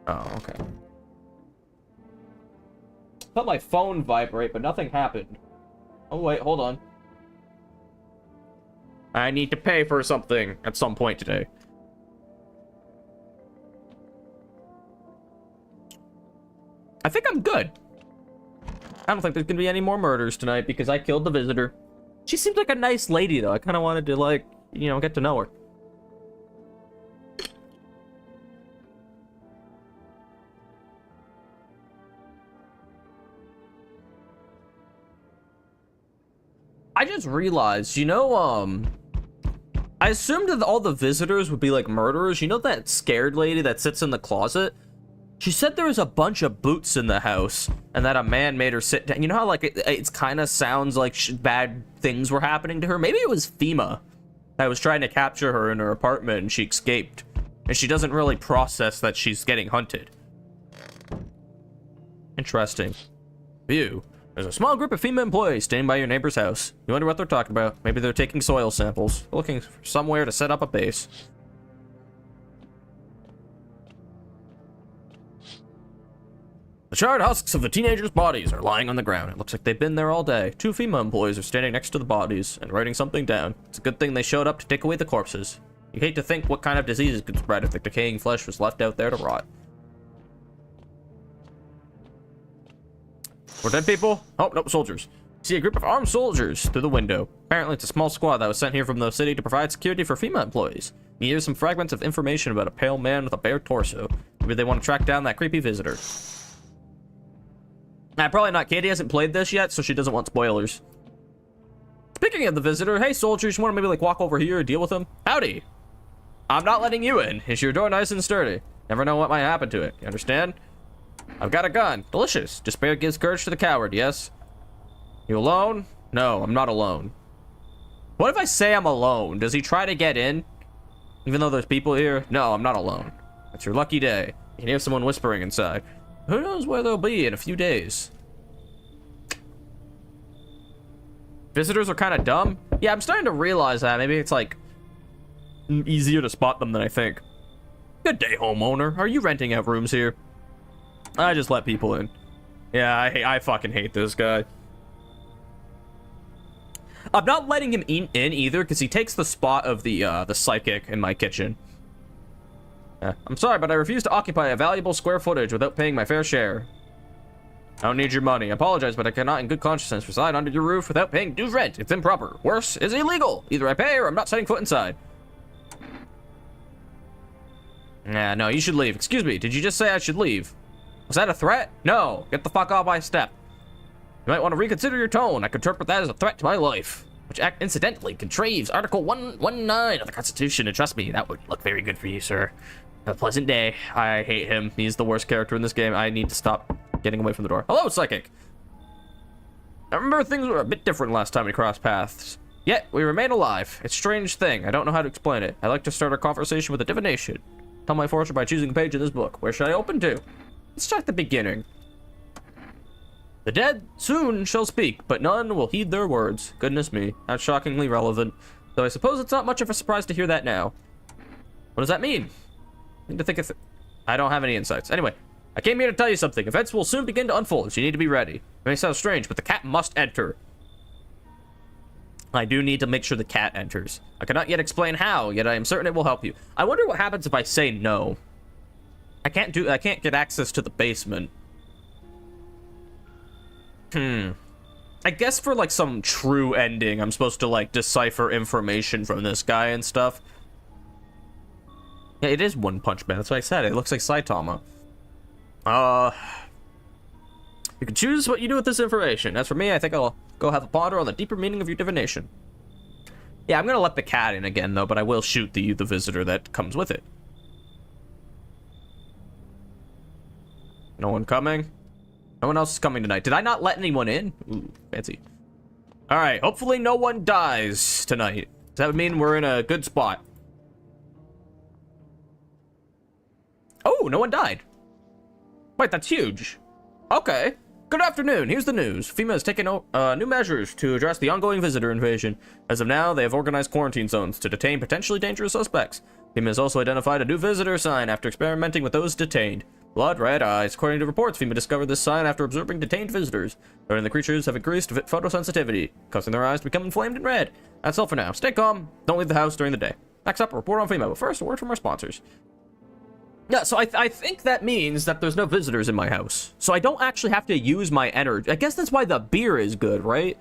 Oh, okay. Felt my phone vibrate, but nothing happened. Oh, wait, hold on. I need to pay for something at some point today. I think I'm good. I don't think there's gonna be any more murders tonight because I killed the visitor. She seemed like a nice lady, though. I kind of wanted to, like, you know, get to know her. I just realized, you know, I assumed that all the visitors would be, like, murderers. You know that scared lady that sits in the closet? She said there was a bunch of boots in the house, and that a man made her sit down. You know how, like, it kind of sounds like bad things were happening to her? Maybe it was FEMA that was trying to capture her in her apartment, and she escaped. And she doesn't really process that she's getting hunted. Interesting. View. There's a small group of FEMA employees staying by your neighbor's house. You wonder what they're talking about. Maybe they're taking soil samples, looking for somewhere to set up a base. The charred husks of the teenagers' bodies are lying on the ground. It looks like they've been there all day. 2 FEMA employees are standing next to the bodies and writing something down. It's a good thing they showed up to take away the corpses. You hate to think what kind of diseases could spread if the decaying flesh was left out there to rot. We're dead people? Oh, no, soldiers. See a group of armed soldiers through the window. Apparently it's a small squad that was sent here from the city to provide security for FEMA employees. You hear some fragments of information about a pale man with a bare torso. Maybe they want to track down that creepy visitor. Probably not. Katie hasn't played this yet, so she doesn't want spoilers. Speaking of the visitor, hey soldiers, you want to maybe like walk over here and deal with him? Howdy. I'm not letting you in. Is your door nice and sturdy? Never know what might happen to it. You understand? I've got a gun. Delicious. Despair gives courage to the coward, yes? You alone? No, I'm not alone. What if I say I'm alone? Does he try to get in? Even though there's people here? No, I'm not alone. It's your lucky day. You can hear someone whispering inside. Who knows where they'll be in a few days? Visitors are kind of dumb. Yeah, I'm starting to realize that. Maybe it's like easier to spot them than I think. Good day, homeowner. Are you renting out rooms here? I just let people in. Yeah, I fucking hate this guy. I'm not letting him in either because he takes the spot of the psychic in my kitchen. I'm sorry, but I refuse to occupy a valuable square footage without paying my fair share. I don't need your money. I apologize, but I cannot in good conscience reside under your roof without paying due rent. It's improper. Worse, it's illegal. Either I pay or I'm not setting foot inside. Nah, no, you should leave. Excuse me, did you just say I should leave? Was that a threat? No, get the fuck off my step. You might want to reconsider your tone. I could interpret that as a threat to my life, which incidentally contraves Article 119 of the Constitution, and trust me, that would look very good for you, sir. Have a pleasant day. I hate him. He's the worst character in this game. I need to stop getting away from the door. Hello, Psychic. I remember things were a bit different last time we crossed paths. Yet, we remain alive. It's a strange thing. I don't know how to explain it. I like to start a conversation with a divination. Tell my fortune by choosing a page in this book. Where should I open to? Let's start at the beginning. The dead soon shall speak, but none will heed their words. Goodness me, that's shockingly relevant. Though I suppose it's not much of a surprise to hear that now. What does that mean? I need to think of I don't have any insights. Anyway, I came here to tell you something. Events will soon begin to unfold, so you need to be ready. It may sound strange, but the cat must enter. I do need to make sure the cat enters. I cannot yet explain how, yet I am certain it will help you. I wonder what happens if I say no. I can't get access to the basement. I guess for like some true ending, I'm supposed to like decipher information from this guy and stuff. Yeah, it is One Punch Man. That's what I said. It looks like Saitama. You can choose what you do with this information. As for me, I think I'll go have a ponder on the deeper meaning of your divination. Yeah, I'm gonna let the cat in again though, but I will shoot the visitor that comes with it. No one coming? No one else is coming tonight. Did I not let anyone in? Ooh, fancy. Alright, hopefully no one dies tonight. That would mean we're in a good spot. Oh, no one died. Wait, that's huge. Okay. Good afternoon. Here's the news. FEMA has taken new measures to address the ongoing visitor invasion. As of now, they have organized quarantine zones to detain potentially dangerous suspects. FEMA has also identified a new visitor sign after experimenting with those detained. Blood red eyes. According to reports, FEMA discovered this sign after observing detained visitors. Noting the creatures have increased photosensitivity, causing their eyes to become inflamed and red. That's all for now. Stay calm. Don't leave the house during the day. Next up, a report on FEMA. But first, a word from our sponsors. Yeah, so I think that means that there's no visitors in my house. So I don't actually have to use my energy. I guess that's why the beer is good, right?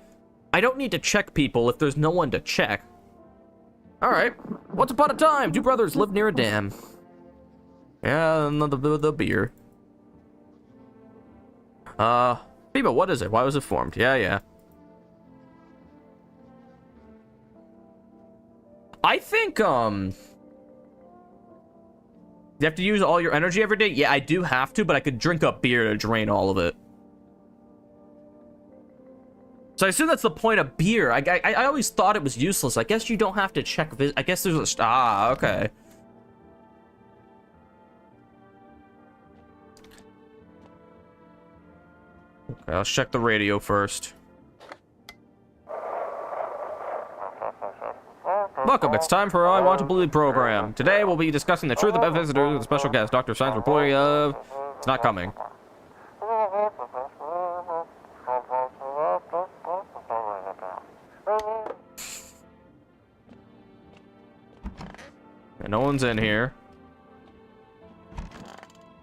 I don't need to check people if there's no one to check. Alright. Once upon a time, two brothers lived near a dam. Yeah, and the beer. FEMA, what is it? Why was it formed? Yeah. I think, you have to use all your energy every day? Yeah, I do have to, but I could drink up beer to drain all of it. So I assume that's the point of beer. I always thought it was useless. I guess you don't have to check. I guess there's a... Ah, okay. Okay, let's check the radio first. Welcome, it's time for I Want to Believe program. Today we'll be discussing the truth about visitors with a special guest, Dr. Science reporting of... It's not coming. And no one's in here.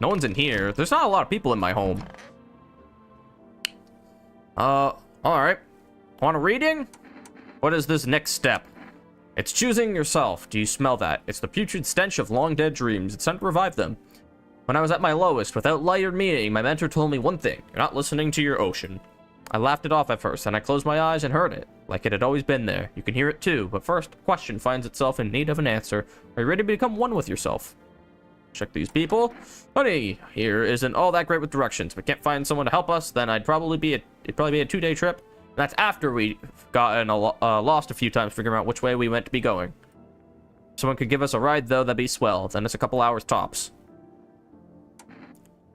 No one's in here. There's not a lot of people in my home. Alright. Want a reading? What is this next step? It's choosing yourself. Do you smell that? It's the putrid stench of long-dead dreams. It's time to revive them. When I was at my lowest, without light or meaning, my mentor told me one thing. You're not listening to your ocean. I laughed it off at first, and I closed my eyes and heard it. Like it had always been there. You can hear it too, but first, a question finds itself in need of an answer. Are you ready to become one with yourself? Check these people. Honey, here isn't all that great with directions. If we can't find someone to help us, then it'd probably be a 2-day trip. That's after we gotten lost a few times figuring out which way we meant to be going. Someone could give us a ride, though, that'd be swell. Then it's a couple hours tops.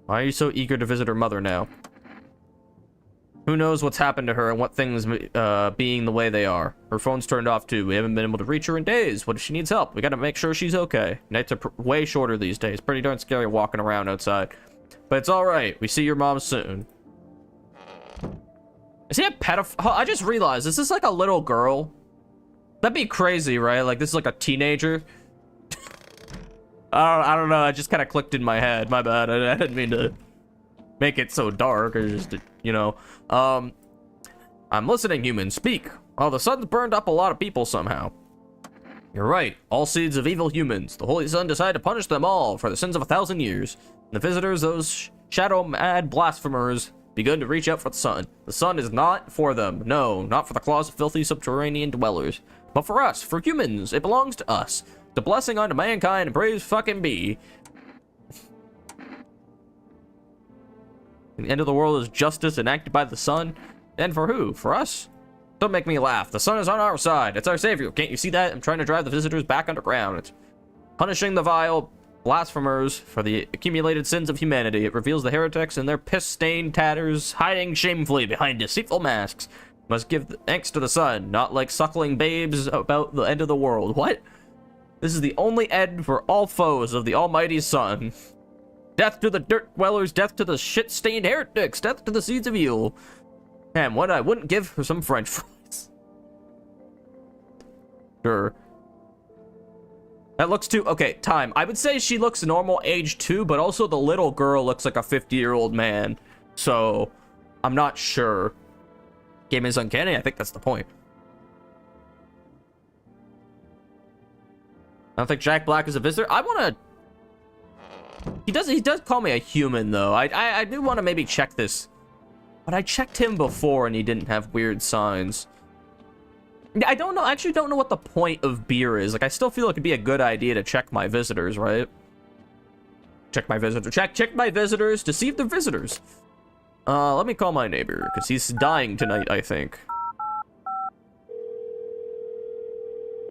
Why are you so eager to visit her mother now? Who knows what's happened to her and what things being the way they are. Her phone's turned off, too. We haven't been able to reach her in days. What if she needs help? We gotta make sure she's okay. Nights are way shorter these days. Pretty darn scary walking around outside. But it's alright. We see your mom soon. Is he a pedophile? I just realized, is this like a little girl? That'd be crazy, right? Like, this is like a teenager? I don't know. It just kind of clicked in my head. My bad. I didn't mean to make it so dark. I just, you know. I'm listening, human. Speak. Oh, the sun's burned up a lot of people somehow. You're right. All seeds of evil humans. The Holy Sun decided to punish them all for the sins of 1,000 years. And the visitors, those shadow-mad blasphemers, begun to reach out for the sun. The sun is not for them. No, not for the claws of filthy subterranean dwellers. But for us, for humans, it belongs to us. The blessing unto mankind and praise fucking be. The end of the world is justice enacted by the sun. And for who? For us? Don't make me laugh. The sun is on our side. It's our savior. Can't you see that? I'm trying to drive the visitors back underground. It's punishing the vile blasphemers for the accumulated sins of humanity. It reveals the heretics and their piss-stained tatters hiding shamefully behind deceitful masks. Must give thanks to the sun, not like suckling babes about the end of the world. What? This is the only end for all foes of the almighty sun. Death to the dirt dwellers, death to the shit-stained heretics, death to the seeds of evil. Man, what I wouldn't give for some french fries. Sure. That looks too... Okay, time. I would say she looks normal age too, but also the little girl looks like a 50-year-old man. So, I'm not sure. Game is uncanny. I think that's the point. I don't think Jack Black is a visitor. I want to... He does call me a human, though. I do want to maybe check this. But I checked him before, and he didn't have weird signs. I don't know. I actually don't know what the point of beer is. Like, I still feel like it'd be a good idea to check my visitors, right? Check my visitors. Check my visitors to see if they're visitors. Let me call my neighbor, because he's dying tonight, I think.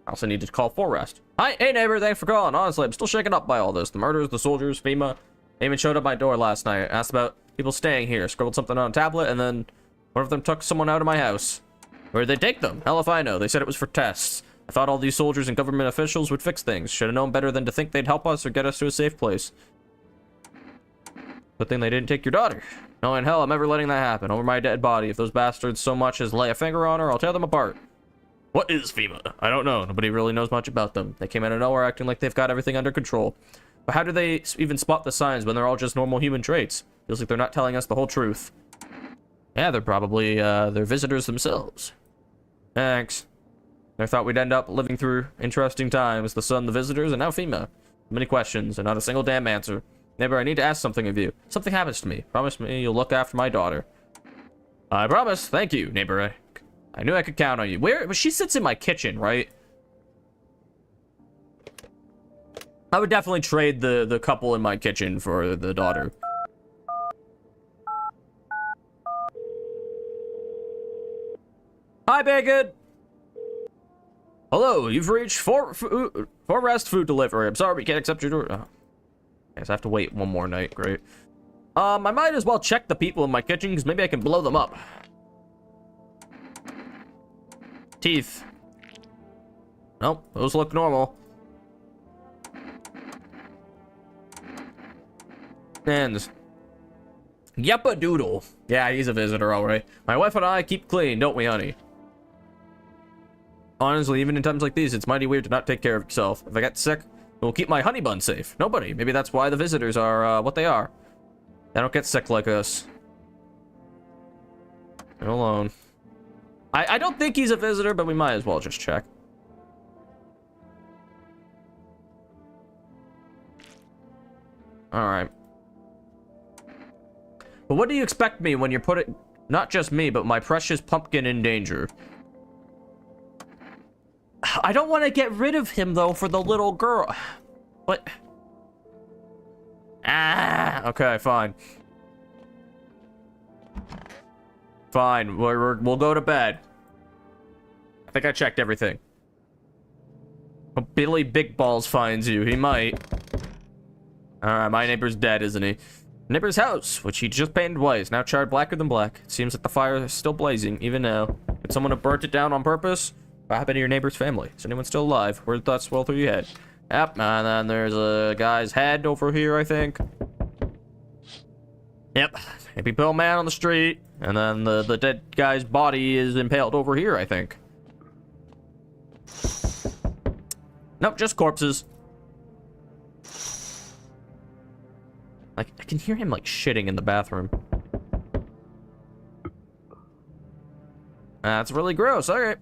I also need to call Forrest. Hi, hey neighbor, thanks for calling. Honestly, I'm still shaken up by all this. The murders, the soldiers, FEMA. They even showed up my door last night. Asked about people staying here. Scribbled something on a tablet, and then one of them took someone out of my house. Where'd they take them? Hell if I know. They said it was for tests. I thought all these soldiers and government officials would fix things. Should have known better than to think they'd help us or get us to a safe place. Good thing they didn't take your daughter. No in hell I'm ever letting that happen. Over my dead body. If those bastards so much as lay a finger on her, I'll tear them apart. What is FEMA? I don't know. Nobody really knows much about them. They came out of nowhere acting like they've got everything under control. But how do they even spot the signs when they're all just normal human traits? Feels like they're not telling us the whole truth. Yeah, they're probably, they're visitors themselves. Thanks. I thought we'd end up living through interesting times. The sun, the visitors, and now FEMA. Many questions, and not a single damn answer. Neighbor, I need to ask something of you. Something happens to me. Promise me you'll look after my daughter. I promise. Thank you, neighbor. I knew I could count on you. Where? She sits in my kitchen, right? I would definitely trade the couple in my kitchen for the daughter. Hi, Bacon. Hello, you've reached Forrest Food Delivery. I'm sorry we can't accept your order. Oh. I guess I have to wait one more night. Great. I might as well check the people in my kitchen because maybe I can blow them up. Teeth. Nope, those look normal. Hands. Yeppa Doodle. Yeah, he's a visitor, alright. My wife and I keep clean, don't we, honey? Honestly, even in times like these, it's mighty weird to not take care of yourself. If I get sick, it will keep my honey bun safe. Nobody. Maybe that's why the visitors are, what they are. They don't get sick like us. They're alone. I don't think he's a visitor, but we might as well just check. Alright. But what do you expect me when you're putting... Not just me, but my precious pumpkin in danger? I don't want to get rid of him, though, for the little girl. What? Ah, okay, fine. Fine, we'll go to bed. I think I checked everything. Hope Billy Big Balls finds you. He might. Alright, my neighbor's dead, isn't he? Neighbor's house, which he just painted white, is now charred blacker than black. It seems like the fire is still blazing, even now. Could someone have burnt it down on purpose? What happened to your neighbor's family? Is anyone still alive? Where did thoughts swirl through your head? Yep, and then there's a guy's head over here, I think. Yep, maybe Bill Man on the street. And then the dead guy's body is impaled over here, I think. Nope, just corpses. Like, I can hear him, like, shitting in the bathroom. That's really gross. All right.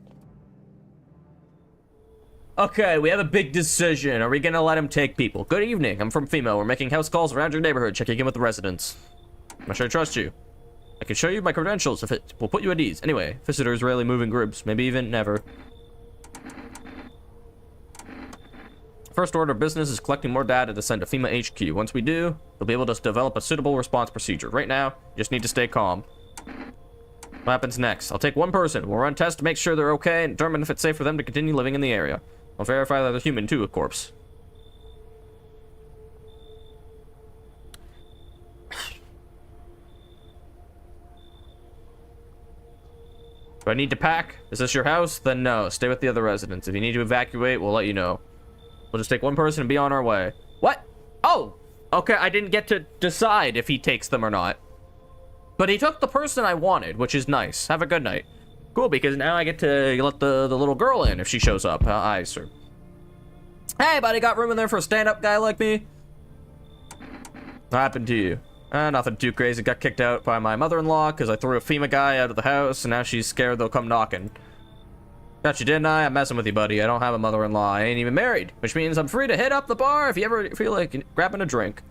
Okay, we have a big decision. Are we gonna let him take people? Good evening. I'm from FEMA. We're making house calls around your neighborhood, checking in with the residents. I'm not sure I trust you. I can show you my credentials if it will put you at ease. Anyway, visitors rarely move in groups, maybe even never. First order of business is collecting more data to send to FEMA HQ. Once we do, we'll be able to develop a suitable response procedure. Right now, you just need to stay calm. What happens next? I'll take one person. We'll run tests to make sure they're okay and determine if it's safe for them to continue living in the area. I'll verify that they're human too, of course. Do I need to pack? Is this your house? Then no. Stay with the other residents. If you need to evacuate, we'll let you know. We'll just take one person and be on our way. What? Oh! Okay, I didn't get to decide if he takes them or not. But he took the person I wanted, which is nice. Have a good night. Cool, because now I get to let the little girl in if she shows up. Aye, sir. Hey, buddy, got room in there for a stand-up guy like me? What happened to you? Nothing too crazy. Got kicked out by my mother-in-law because I threw a FEMA guy out of the house, and now she's scared they'll come knocking. Got you, didn't I? I'm messing with you, buddy. I don't have a mother-in-law. I ain't even married, which means I'm free to hit up the bar if you ever feel like grabbing a drink.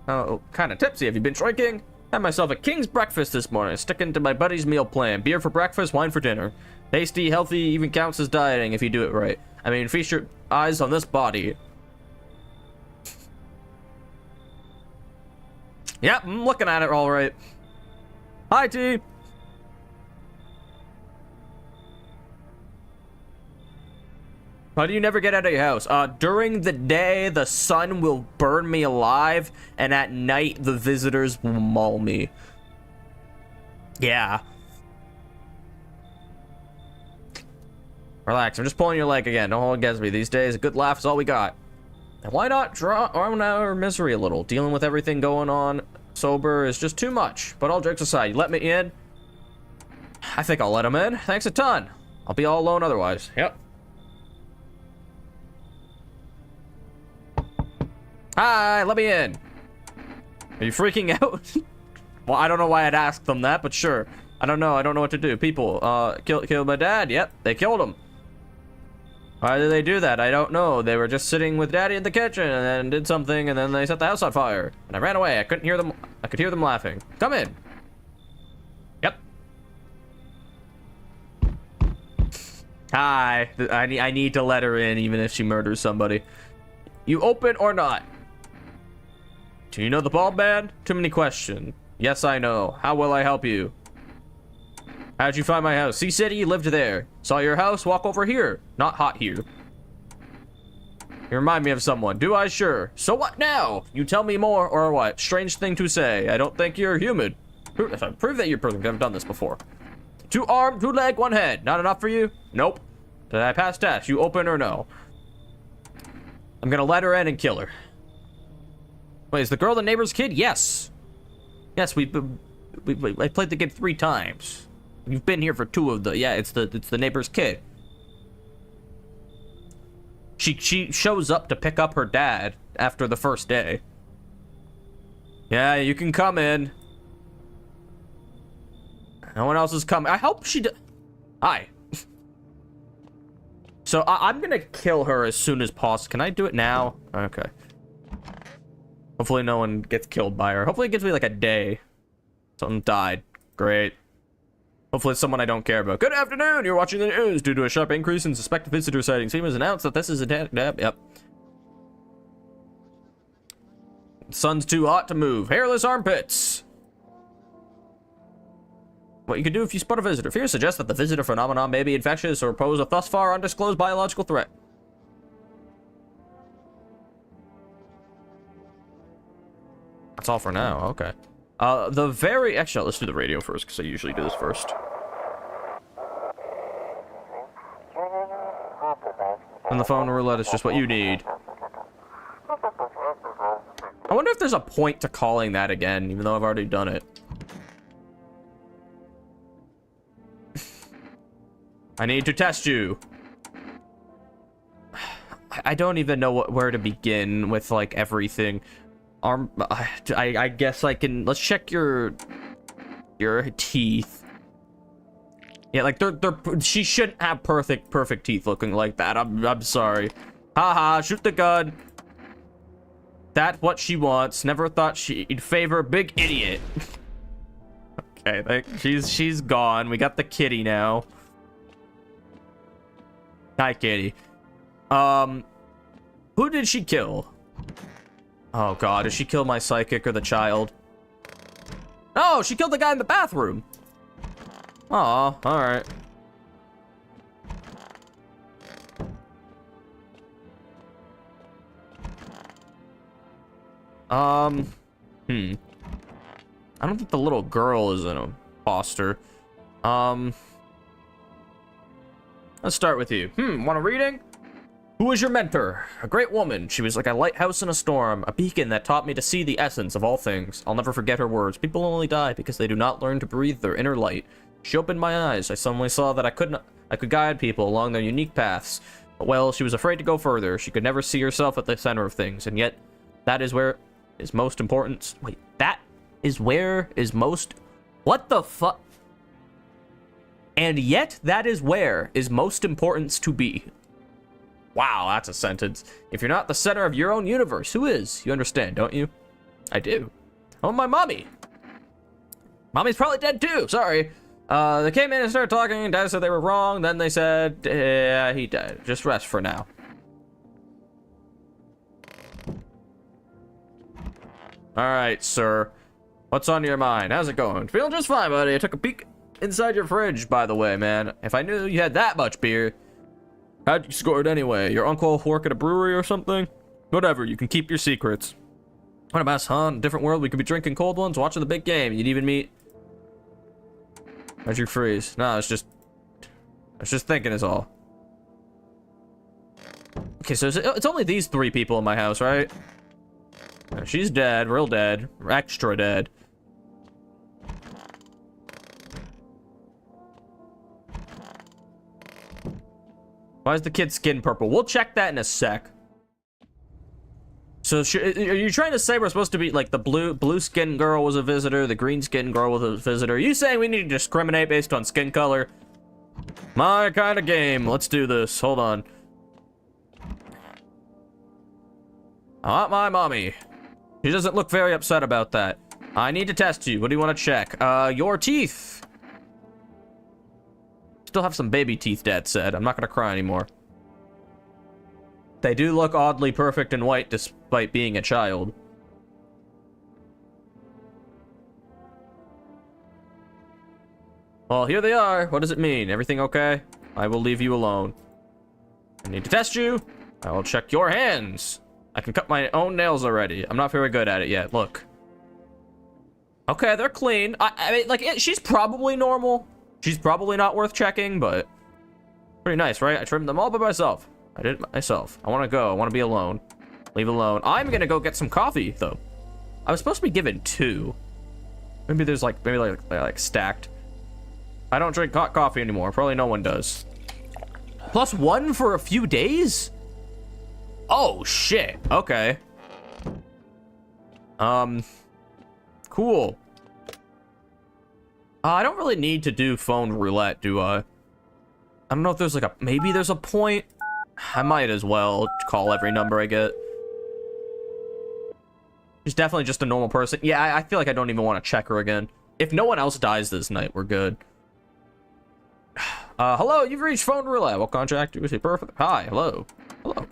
Oh, kind of tipsy. Have you been drinking? Had myself a king's breakfast this morning, sticking to my buddy's meal plan. Beer for breakfast, wine for dinner. Tasty, healthy, even counts as dieting if you do it right. I mean, feast your eyes on this body. Yep, I'm looking at it all right. Hi, T. How do you never get out of your house? During the day, the sun will burn me alive, and at night, the visitors will maul me. Yeah. Relax, I'm just pulling your leg again. Don't hold against me. These days, a good laugh is all we got. And why not draw on our misery a little? Dealing with everything going on sober is just too much. But all jokes aside, you let me in? I think I'll let him in. Thanks a ton. I'll be all alone otherwise. Yep. Hi, let me in. Are you freaking out? Well, I don't know why I'd ask them that, but sure. I don't know what to do. People, killed my dad. Yep, they killed him. Why did they do that? I don't know. They were just sitting with Daddy in the kitchen and then did something and then they set the house on fire. And I ran away. I couldn't hear them. I could hear them laughing. Come in. Yep. Hi. I need to let her in even if she murders somebody. You open or not? Do you know the bald man? Too many questions. Yes, I know. How will I help you? How'd you find my house? C-City, you lived there. Saw your house, walk over here. Not hot here. You remind me of someone. Do I? Sure. So what now? You tell me more, or what? Strange thing to say. I don't think you're human. Prove that you're a person. I've done this before. 2 arm, 2 leg, 1 head. Not enough for you? Nope. Did I pass test? You open or no? I'm gonna let her in and kill her. Wait, is the girl the neighbor's kid? Yes. Yes, I played the game 3 times. You've been here for 2 of the... Yeah, it's the neighbor's kid. She shows up to pick up her dad after the first day. Yeah, you can come in. No one else is coming. I hope she... Hi. So I'm gonna kill her as soon as possible. Can I do it now? Okay. Hopefully no one gets killed by her. Hopefully it gives me like a day. Someone died. Great. Hopefully it's someone I don't care about. Good afternoon! You're watching the news. Due to a sharp increase in suspected visitor sightings, FEMA has announced that this is a yep. Sun's too hot to move. Hairless armpits. What you can do if you spot a visitor. Fears suggest that the visitor phenomenon may be infectious or pose a thus far undisclosed biological threat. That's all for now. Okay. Actually, let's do the radio first, because I usually do this first. And the phone roulette is just what you need. I wonder if there's a point to calling that again, even though I've already done it. I need to test you. I don't even know where to begin with, like, everything. I guess I can... Let's check your teeth. Yeah, like, she shouldn't have perfect teeth looking like that. I'm sorry. Haha, shoot the gun. That's what she wants. Never thought she'd favor big idiot. Okay, she's gone. We got the kitty now. Hi, kitty. Who did she kill? Oh god, did she kill my psychic or the child? Oh, she killed the guy in the bathroom. Aw, alright. I don't think the little girl is an imposter. Let's start with you. Want a reading? Who was your mentor? A great woman. She was like a lighthouse in a storm, a beacon that taught me to see the essence of all things. I'll never forget her words. People only die because they do not learn to breathe their inner light. She opened my eyes. I suddenly saw that I could guide people along their unique paths. But well, she was afraid to go further. She could never see herself at the center of things, and yet that is where is most important. Wait, that is where is most. What the fuck? And yet that is where is most importance to be. Wow, that's a sentence. If you're not the center of your own universe, who is? You understand, don't you? I do. Oh, my mommy. Mommy's probably dead too. Sorry. They came in and started talking, and Dad said they were wrong. Then they said, yeah, he died. Just rest for now. All right, sir. What's on your mind? How's it going? Feeling just fine, buddy. I took a peek inside your fridge, by the way, man. If I knew you had that much beer, how'd you score it anyway? Your uncle work at a brewery or something? Whatever, you can keep your secrets. What a mess, huh? In a different world, we could be drinking cold ones, watching the big game. You'd even meet... How'd you freeze? No, it's just thinking is all. Okay, so it's only these three people in my house, right? She's dead, real dead, extra dead. Why is the kid's skin purple? We'll check that in a sec. So are you trying to say we're supposed to be like the blue skin girl was a visitor, the green skin girl was a visitor? Are you saying we need to discriminate based on skin color? My kind of game. Let's do this. Hold on. I want my mommy. She doesn't look very upset about that. I need to test you. What do you want to check? Your teeth. Still have some baby teeth, Dad said. I'm not gonna cry anymore. They do look oddly perfect and white despite being a child. Well, here they are. What does it mean? Everything okay? I will leave you alone. I need to test you. I will check your hands. I can cut my own nails already. I'm not very good at it yet. Look. Okay, they're clean. I mean, like, she's probably normal. She's probably not worth checking, but pretty nice, right? I trimmed them all by myself. I did it myself. I want to go. I want to be alone. Leave alone. I'm gonna go get some coffee, though. I was supposed to be given 2. Maybe there's like, like stacked. I don't drink hot coffee anymore. Probably no one does. +1 for a few days? Oh, shit. Okay. Cool. I don't really need to do phone roulette, do I? I don't know if there's like a... Maybe there's a point. I might as well call every number I get. She's definitely just a normal person. Yeah, I feel like I don't even want to check her again. If no one else dies this night, we're good. Hello, you've reached phone roulette. What contract do you see? Perfect. Hi, hello. Hello.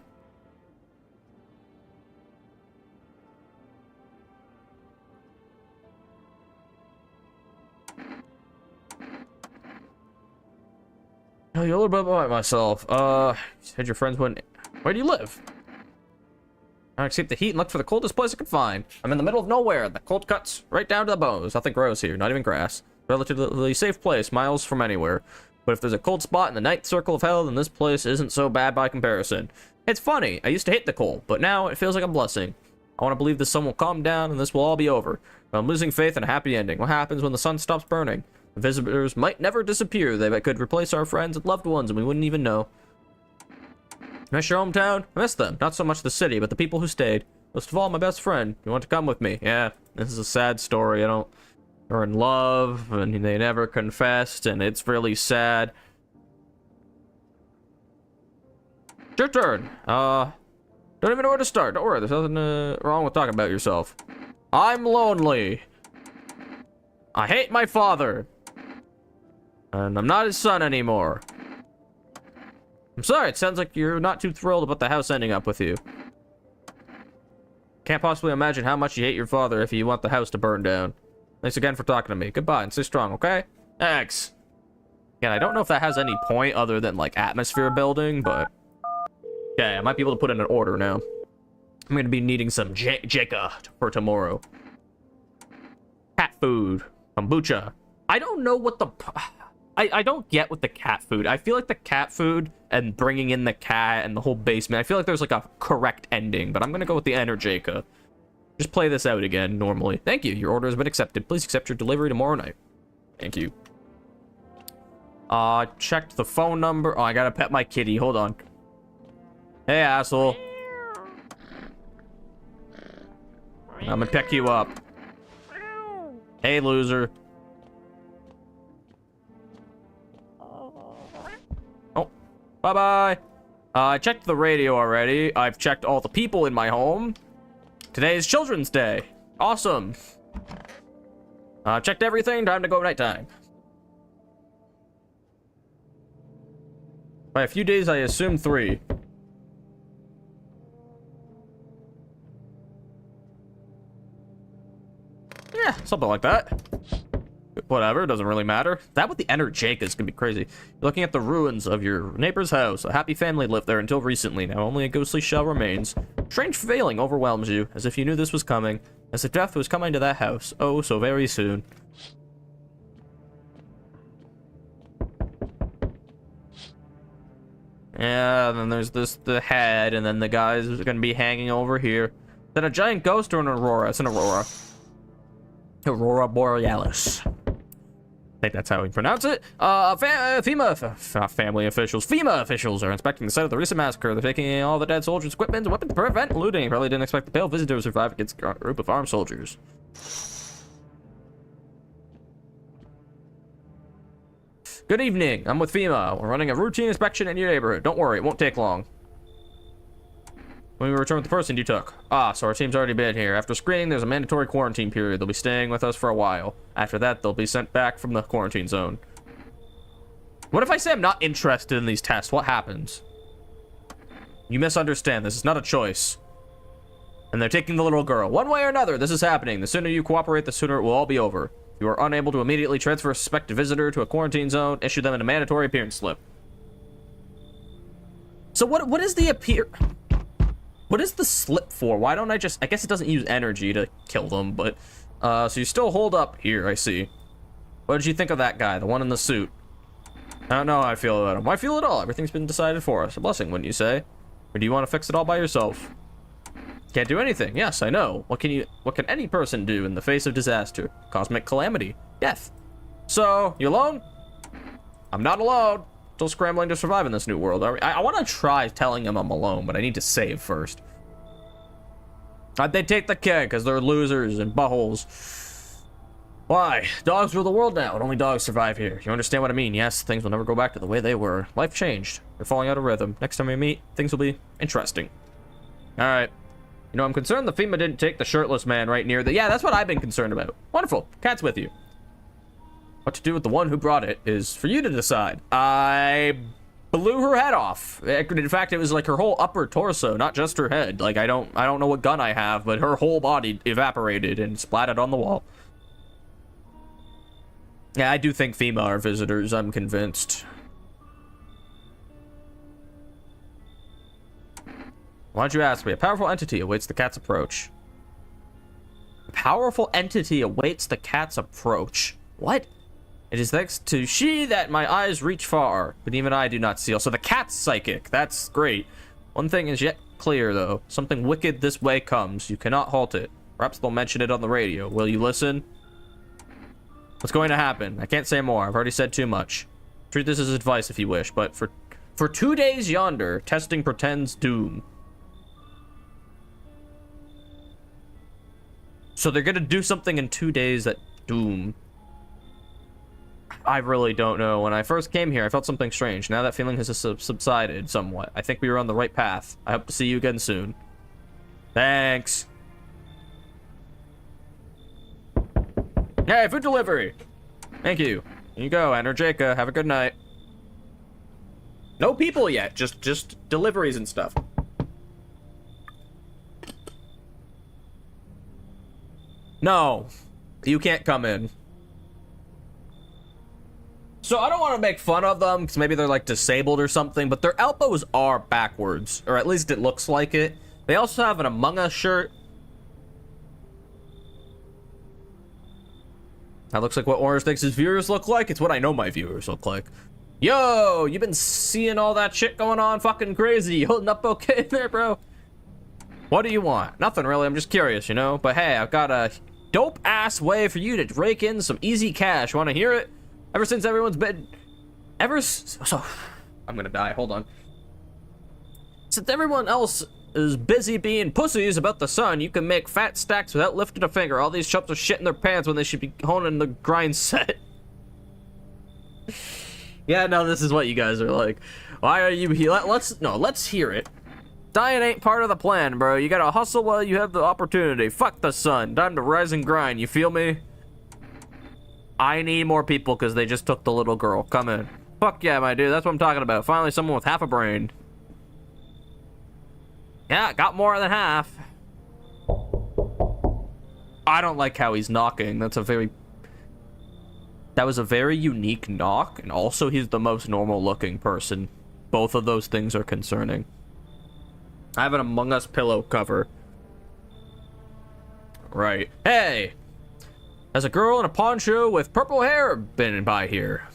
Oh, you're a little bit about myself. Said your friends wouldn't... Where do you live? I escaped the heat and looked for the coldest place I could find. I'm in the middle of nowhere. The cold cuts right down to the bones. Nothing grows here, not even grass. Relatively safe place, miles from anywhere. But if there's a cold spot in the ninth circle of hell, then this place isn't so bad by comparison. It's funny. I used to hate the cold, but now it feels like a blessing. I want to believe the sun will calm down and this will all be over. But I'm losing faith in a happy ending. What happens when the sun stops burning? The visitors might never disappear. They could replace our friends and loved ones, and we wouldn't even know. Miss your hometown? I miss them. Not so much the city, but the people who stayed. Most of all, my best friend. You want to come with me? Yeah, this is a sad story. They're in love, and they never confessed, and it's really sad. Your turn. Don't even know where to start. Don't worry, there's nothing wrong with talking about yourself. I'm lonely. I hate my father. And I'm not his son anymore. I'm sorry, it sounds like you're not too thrilled about the house ending up with you. Can't possibly imagine how much you hate your father if you want the house to burn down. Thanks again for talking to me. Goodbye, and stay strong, okay? Thanks. Again, I don't know if that has any point other than, like, atmosphere building, but... Okay, I might be able to put in an order now. I'm gonna be needing some Jeka for tomorrow. Cat food. Kombucha. I don't know what the... I don't get with the cat food. I feel like the cat food and bringing in the cat and the whole basement, I feel like there's like a correct ending, but I'm gonna go with the Enerjaka. Just play this out again normally. Thank you. Your order has been accepted. Please accept your delivery tomorrow night. Thank you. Checked the phone number. Oh, I gotta pet my kitty. Hold on. Hey, asshole. I'm gonna pick you up. Hey, loser. Oh, bye-bye. I checked the radio already. I've checked all the people in my home. Today is Children's Day. Awesome. I've checked everything. Time to go nighttime. By a few days, I assume 3. Yeah, something like that. Whatever, doesn't really matter. That with the Enerjaka is gonna be crazy. You're looking at the ruins of your neighbor's house. A happy family lived there until recently. Now only a ghostly shell remains. Strange feeling overwhelms you, as if you knew this was coming. As if death was coming to that house. Oh, so very soon. Yeah, and then there's the head, and then the guys are gonna be hanging over here. Then a giant ghost or an aurora? It's an aurora. Aurora Borealis. I think that's how we pronounce it. FEMA officials are inspecting the site of the recent massacre. They're taking all the dead soldiers' equipment and weapons to prevent looting. Probably didn't expect the pale visitor to survive against a group of armed soldiers. Good evening. I'm with FEMA. We're running a routine inspection in your neighborhood. Don't worry, it won't take long. When we return with the person you took. So our team's already been here. After screening, there's a mandatory quarantine period. They'll be staying with us for a while. After that, they'll be sent back from the quarantine zone. What if I say I'm not interested in these tests? What happens? You misunderstand. This is not a choice. And they're taking the little girl. One way or another, this is happening. The sooner you cooperate, the sooner it will all be over. If you are unable to immediately transfer a suspected visitor to a quarantine zone, issue them a mandatory appearance slip. So what is the What is the slip for? Why don't I just... I guess it doesn't use energy to kill them, but... so you still hold up here, I see. What did you think of that guy, the one in the suit? I don't know how I feel about him. Why feel at all? Everything's been decided for us. A blessing, wouldn't you say? Or do you want to fix it all by yourself? Can't do anything. Yes, I know. What can any person do in the face of disaster? Cosmic calamity. Death. So, you alone? I'm not alone. Still scrambling to survive in this new world. I want to try telling him I'm alone, but I need to save first. They take the kid because they're losers and buttholes. Why? Dogs rule the world now, and only dogs survive here. You understand what I mean? Yes, things will never go back to the way they were. Life changed. They're falling out of rhythm. Next time we meet, things will be interesting. Alright. You know, I'm concerned the FEMA didn't take the shirtless man right near the... Yeah, that's what I've been concerned about. Wonderful. Cat's with you. What to do with the one who brought it is for you to decide. I blew her head off. In fact, it was like her whole upper torso, not just her head. Like, I don't know what gun I have, but her whole body evaporated and splatted on the wall. Yeah, I do think FEMA are visitors, I'm convinced. Why'd you ask me? A powerful entity awaits the cat's approach. A powerful entity awaits the cat's approach. What? It is thanks to she that my eyes reach far, but even I do not see. So the cat's psychic. That's great. One thing is yet clear, though. Something wicked this way comes. You cannot halt it. Perhaps they'll mention it on the radio. Will you listen? What's going to happen? I can't say more. I've already said too much. Treat this as advice if you wish, but for 2 days yonder, testing pretends doom. So they're gonna do something in 2 days that doom. I really don't know. When I first came here, I felt something strange. Now that feeling has subsided somewhat. I think we were on the right path. I hope to see you again soon. Thanks. Hey, food delivery. Thank you. Here you go, Enerjaka. Have a good night. No people yet, just deliveries and stuff. No, you can't come in. So I don't want to make fun of them, because maybe they're like disabled or something, but their elbows are backwards, or at least it looks like it. They also have an Among Us shirt. That looks like what Orange thinks his viewers look like. It's what I know my viewers look like. Yo, you been seeing all that shit going on? Fucking crazy. You holding up okay there, bro? What do you want? Nothing really. I'm just curious, you know? But hey, I've got a dope-ass way for you to rake in some easy cash. Want to hear it? Ever since everyone's been... So... I'm gonna die. Hold on. Since everyone else is busy being pussies about the sun, you can make fat stacks without lifting a finger. All these chumps are shitting their pants when they should be honing the grind set. Yeah, no, this is what you guys are like. Why are you here? Let's hear it. Dying ain't part of the plan, bro. You gotta hustle while you have the opportunity. Fuck the sun. Time to rise and grind. You feel me? I need more people because they just took the little girl. Come in. Fuck yeah, my dude. That's what I'm talking about. Finally, someone with half a brain. Yeah, got more than half. I don't like how he's knocking. That was a very unique knock, and also he's the most normal looking person. Both of those things are concerning. I have an Among Us pillow cover. Right. Hey! Has a girl in a poncho with purple hair been by here?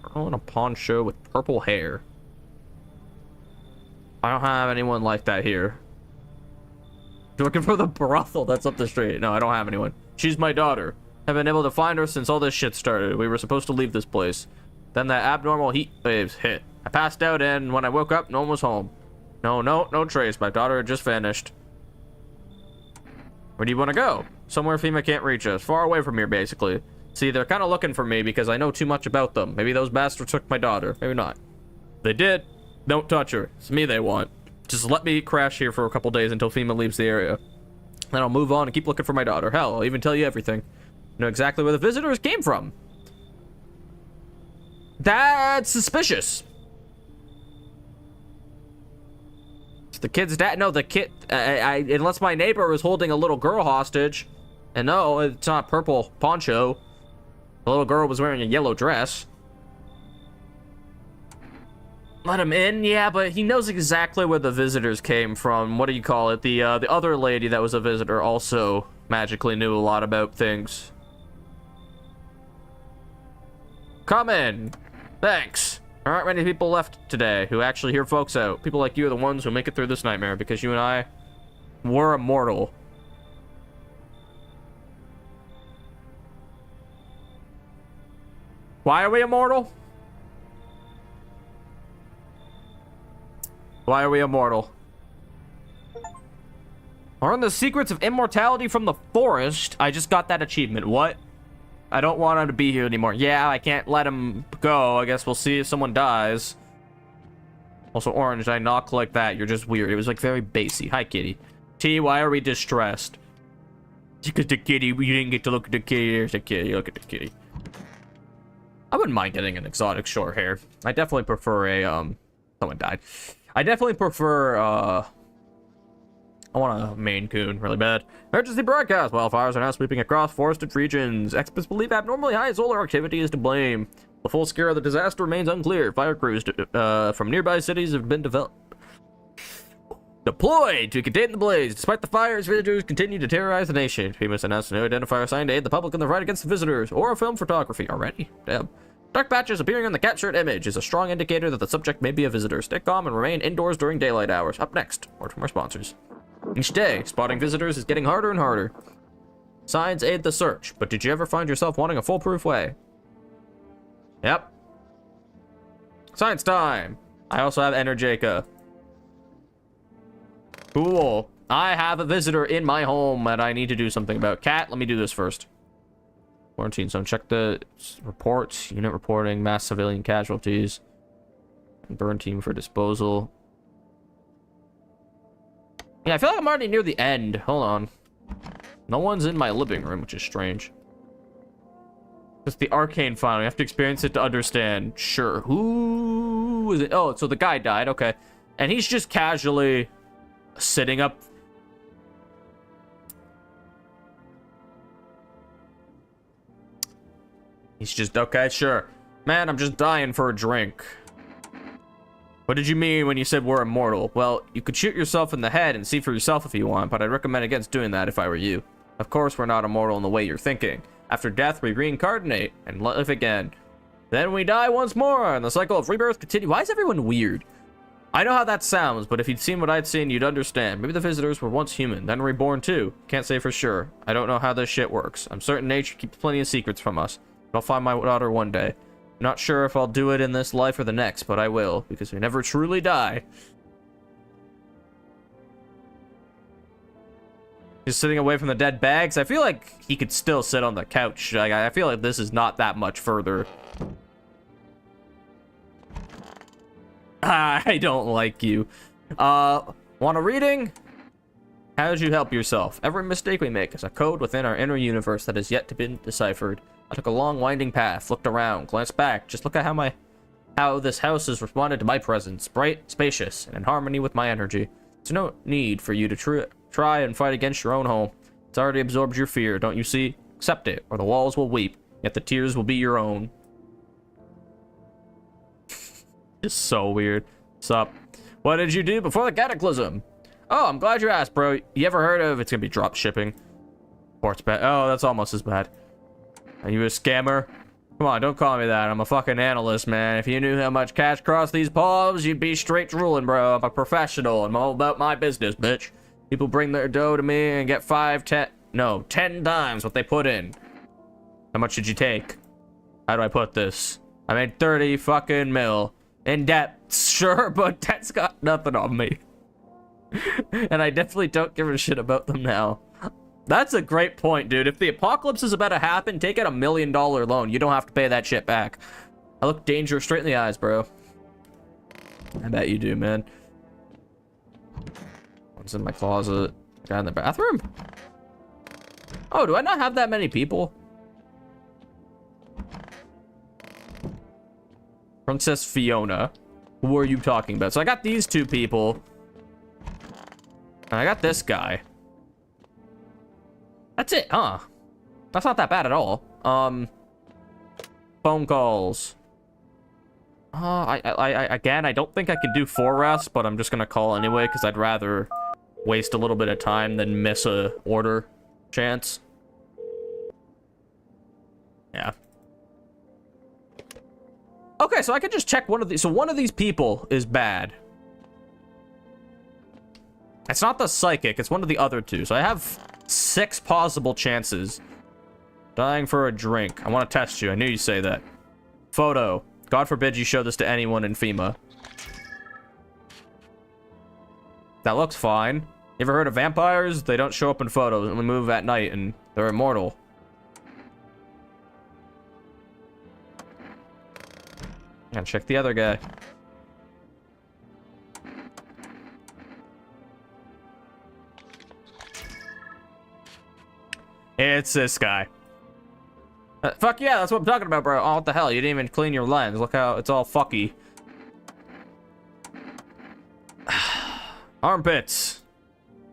Girl in a poncho with purple hair. I don't have anyone like that here. You're looking for the brothel that's up the street. No, I don't have anyone. She's my daughter. Haven't been able to find her since all this shit started. We were supposed to leave this place. Then that abnormal heat waves hit. I passed out, and when I woke up, no one was home. No trace. My daughter had just vanished. Where do you want to go? Somewhere FEMA can't reach us. Far away from here, basically. See, they're kind of looking for me because I know too much about them. Maybe those bastards took my daughter. Maybe not. They did. Don't touch her. It's me they want. Just let me crash here for a couple days until FEMA leaves the area. Then I'll move on and keep looking for my daughter. Hell, I'll even tell you everything. Know exactly where the visitors came from. That's suspicious. It's the kid's dad. No, the kid. Unless my neighbor was holding a little girl hostage. And no, it's not purple poncho. The little girl was wearing a yellow dress. Let him in? Yeah, but he knows exactly where the visitors came from. What do you call it? The other lady that was a visitor also magically knew a lot about things. Come in. Thanks. There aren't many people left today who actually hear folks out. People like you are the ones who make it through this nightmare because you and I were immortal. Why are we immortal? Why are we immortal? Learn the secrets of immortality from the forest. I just got that achievement. What? I don't want him to be here anymore. Yeah, I can't let him go. I guess we'll see if someone dies. Also, Orange, I knock like that. You're just weird. It was like very bassy. Hi, kitty. T, why are we distressed? Because the kitty, you didn't get to look at the kitty. There's the kitty. Look at the kitty. I wouldn't mind getting an exotic short hair. I definitely prefer a, someone died. I definitely prefer, I want a Maine Coon really bad. Emergency broadcast. Wildfires are now sweeping across forested regions. Experts believe abnormally high solar activity is to blame. The full scale of the disaster remains unclear. Fire crews from nearby cities have been deployed to contain the blaze. Despite the fires, visitors continue to terrorize the nation. FEMA announced a new identifier sign to aid the public in the fight against the visitors, or film photography already. Damn. Dark patches appearing on the captured image is a strong indicator that the subject may be a visitor. Stay calm and remain indoors during daylight hours. Up next, word from our sponsors. Each day, spotting visitors is getting harder and harder. Signs aid the search, but did you ever find yourself wanting a foolproof way? Yep. Science time! I also have Energetica. Cool. I have a visitor in my home that I need to do something about. Cat, let me do this first. Quarantine zone. Check the reports. Unit reporting. Mass civilian casualties. Burn team for disposal. Yeah, I feel like I'm already near the end. Hold on. No one's in my living room, which is strange. It's the arcane final. You have to experience it to understand. Sure. Who Who is it? Oh, so the guy died. Okay. And he's just casually sitting up. He's just, okay, sure. Man, I'm just dying for a drink. What did you mean when you said we're immortal? Well, you could shoot yourself in the head and see for yourself if you want, but I'd recommend against doing that if I were you. Of course, we're not immortal in the way you're thinking. After death, we reincarnate and live again. Then we die once more, and the cycle of rebirth continues. Why is everyone weird? I know how that sounds, but if you'd seen what I'd seen, you'd understand. Maybe the visitors were once human, then reborn too. Can't say for sure. I don't know how this shit works. I'm certain nature keeps plenty of secrets from us. But I'll find my daughter one day. Not sure if I'll do it in this life or the next, but I will, because we never truly die. He's sitting away from the dead bags. I feel like he could still sit on the couch. Like, I feel like this is not that much further. I don't like you. Want a reading? How did you help yourself? Every mistake we make is a code within our inner universe that has yet to be deciphered. I took a long winding path, looked around, glanced back. Just look at how this house has responded to my presence. Bright, spacious, and in harmony with my energy. There's no need for you to try and fight against your own home. It's already absorbed your fear, don't you see? Accept it, or the walls will weep, yet the tears will be your own. It's so weird. What's up? What did you do before the cataclysm? Oh, I'm glad you asked, bro. You ever heard of... It's gonna be drop shipping. Ports bad. Oh, that's almost as bad. Are you a scammer? Come on, don't call me that. I'm a fucking analyst, man. If you knew how much cash crossed these palms, you'd be straight drooling, bro. I'm a professional. I'm all about my business, bitch. People bring their dough to me and get 10 times what they put in. How much did you take? How do I put this? I made 30 fucking mil. In debt, sure, but debt's got nothing on me. And I definitely don't give a shit about them now. That's a great point, dude. If the apocalypse is about to happen, take out $1 million loan. You don't have to pay that shit back. I look danger straight in the eyes, bro. I bet you do, man. One's in my closet. Guy in the bathroom? Oh, do I not have that many people? Princess Fiona. Who are you talking about? So I got these two people. And I got this guy. That's it, huh? That's not that bad at all. Phone calls. Again, I don't think I can do 4 rests, but I'm just gonna call anyway, because I'd rather waste a little bit of time than miss a order chance. Yeah. Okay, so I could just check one of these. So one of these people is bad. It's not the psychic, it's one of the other two. So I have 6 possible chances. Dying for a drink. I want to test you. I knew you'd say that. Photo. God forbid you show this to anyone in FEMA. That looks fine. You ever heard of vampires? They don't show up in photos. They only move at night and they're immortal. And check the other guy. It's this guy. Fuck yeah, that's what I'm talking about, bro. Oh, what the hell? You didn't even clean your lens. Look how it's all fucky. Armpits.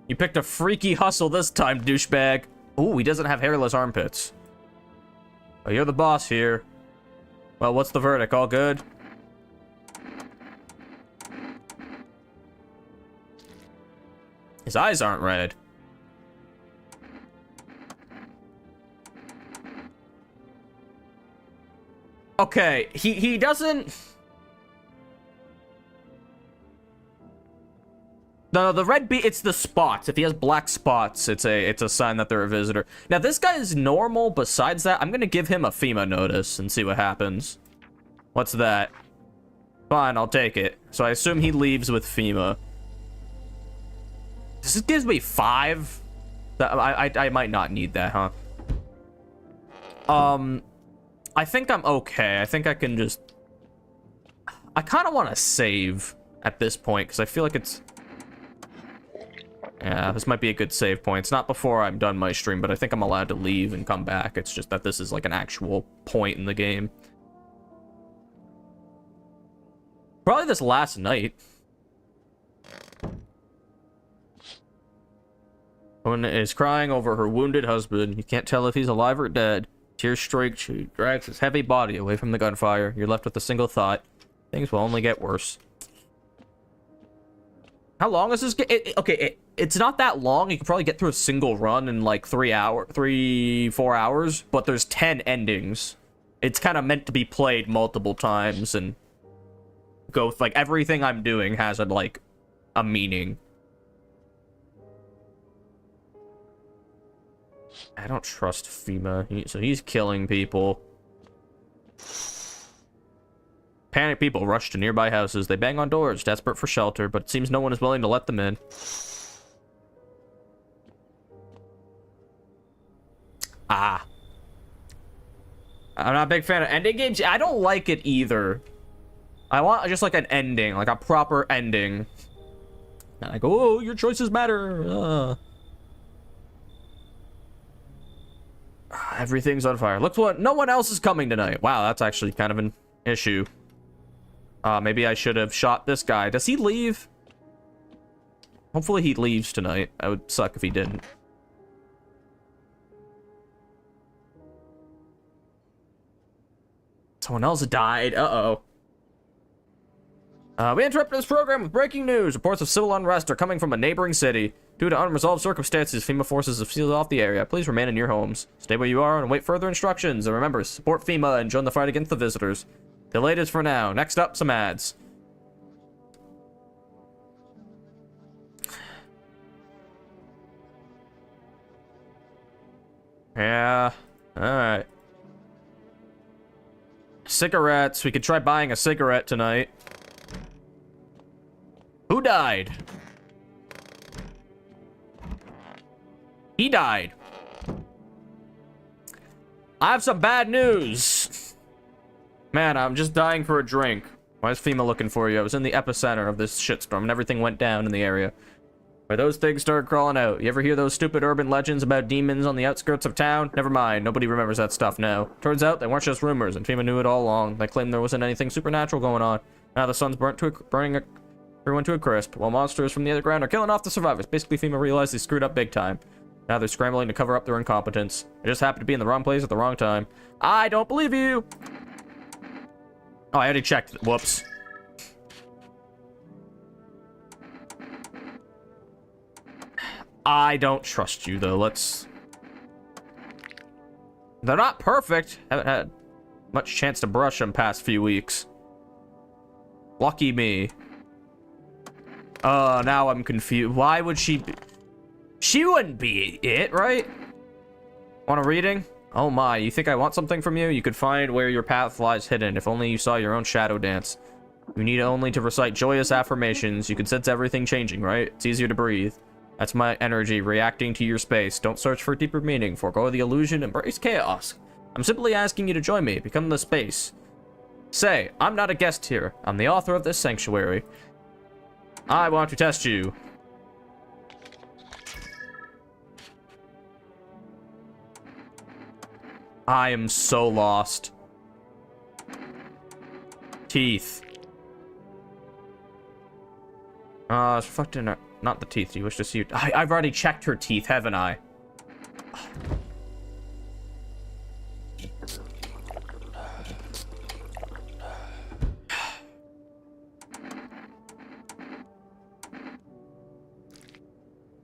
You picked a freaky hustle this time, douchebag. Ooh, he doesn't have hairless armpits. Oh, you're the boss here. Well, what's the verdict? All good? His eyes aren't red. Okay, he doesn't... No, the red it's the spots. If he has black spots, it's a sign that they're a visitor. Now, this guy is normal. Besides that, I'm gonna give him a FEMA notice and see what happens. What's that? Fine, I'll take it. So I assume he leaves with FEMA. This gives me 5? I might not need that, huh? I think I'm okay. I think I can just... I kind of want to save at this point, because I feel like it's... Yeah, this might be a good save point. It's not before I'm done my stream, but I think I'm allowed to leave and come back. It's just that this is like an actual point in the game. Probably this last night. Woman is crying over her wounded husband. You can't tell if he's alive or dead. Tears streak. She drags his heavy body away from the gunfire. You're left with a single thought. Things will only get worse. How long is this game? It's not that long. You can probably get through a single run in like 4 hours, but there's 10 endings. It's kind of meant to be played multiple times and go like everything I'm doing has a meaning. I don't trust FEMA, so he's killing people. Panicked people rush to nearby houses. They bang on doors, desperate for shelter, but it seems no one is willing to let them in. Ah. I'm not a big fan of ending games. I don't like it either. I want just like an ending, like a proper ending. And I go, oh, your choices matter. Everything's on fire. Look what, no one else is coming tonight. Wow, that's actually kind of an issue. Maybe I should have shot this guy. Does he leave? Hopefully he leaves tonight. That would suck if he didn't. Someone else died. Uh-oh. We interrupted this program with breaking news. Reports of civil unrest are coming from a neighboring city. Due to unresolved circumstances, FEMA forces have sealed off the area. Please remain in your homes. Stay where you are and wait further instructions. And remember, support FEMA and join the fight against the visitors. Delayed is for now. Next up, some ads. Yeah. Alright. Cigarettes. We could try buying a cigarette tonight. Who died? He died. I have some bad news. Man, I'm just dying for a drink. Why is FEMA looking for you? I was in the epicenter of this shitstorm and everything went down in the area. Where those things started crawling out. You ever hear those stupid urban legends about demons on the outskirts of town? Never mind. Nobody remembers that stuff now. Turns out they weren't just rumors, and FEMA knew it all along. They claimed there wasn't anything supernatural going on. Now the sun's burning everyone to a crisp, while monsters from the underground are killing off the survivors. Basically, FEMA realized they screwed up big time. Now they're scrambling to cover up their incompetence. They just happened to be in the wrong place at the wrong time. I don't believe you! Oh, I already checked. Whoops. I don't trust you, though. Let's... They're not perfect. Haven't had much chance to brush them past few weeks. Lucky me. Now I'm confused. Why would she be... She wouldn't be it, right? Want a reading? Oh my, you think I want something from you? You could find where your path lies hidden, if only you saw your own shadow dance. You need only to recite joyous affirmations. You can sense everything changing, right? It's easier to breathe. That's my energy reacting to your space. Don't search for deeper meaning. Forgo the illusion, embrace chaos. I'm simply asking you to join me, become the space. Say, I'm not a guest here. I'm the author of this sanctuary. I want to test you. I am so lost. Teeth. Fucked in her. Not the teeth. You wish to see. I've already checked her teeth, haven't I?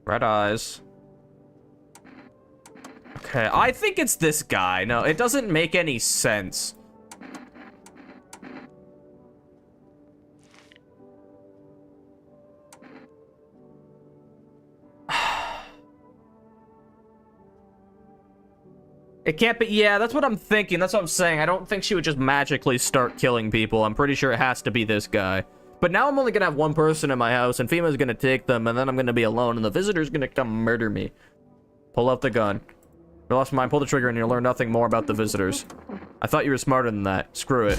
Red eyes. Okay, I think it's this guy. No, it doesn't make any sense. It can't be. Yeah, that's what I'm thinking. That's what I'm saying. I don't think she would just magically start killing people. I'm pretty sure it has to be this guy. But now I'm only gonna have one person in my house, and FEMA's gonna take them, and then I'm gonna be alone, and the visitor's gonna come murder me. Pull out the gun. You lost your mind, pull the trigger, and you'll learn nothing more about the visitors. I thought you were smarter than that. Screw it.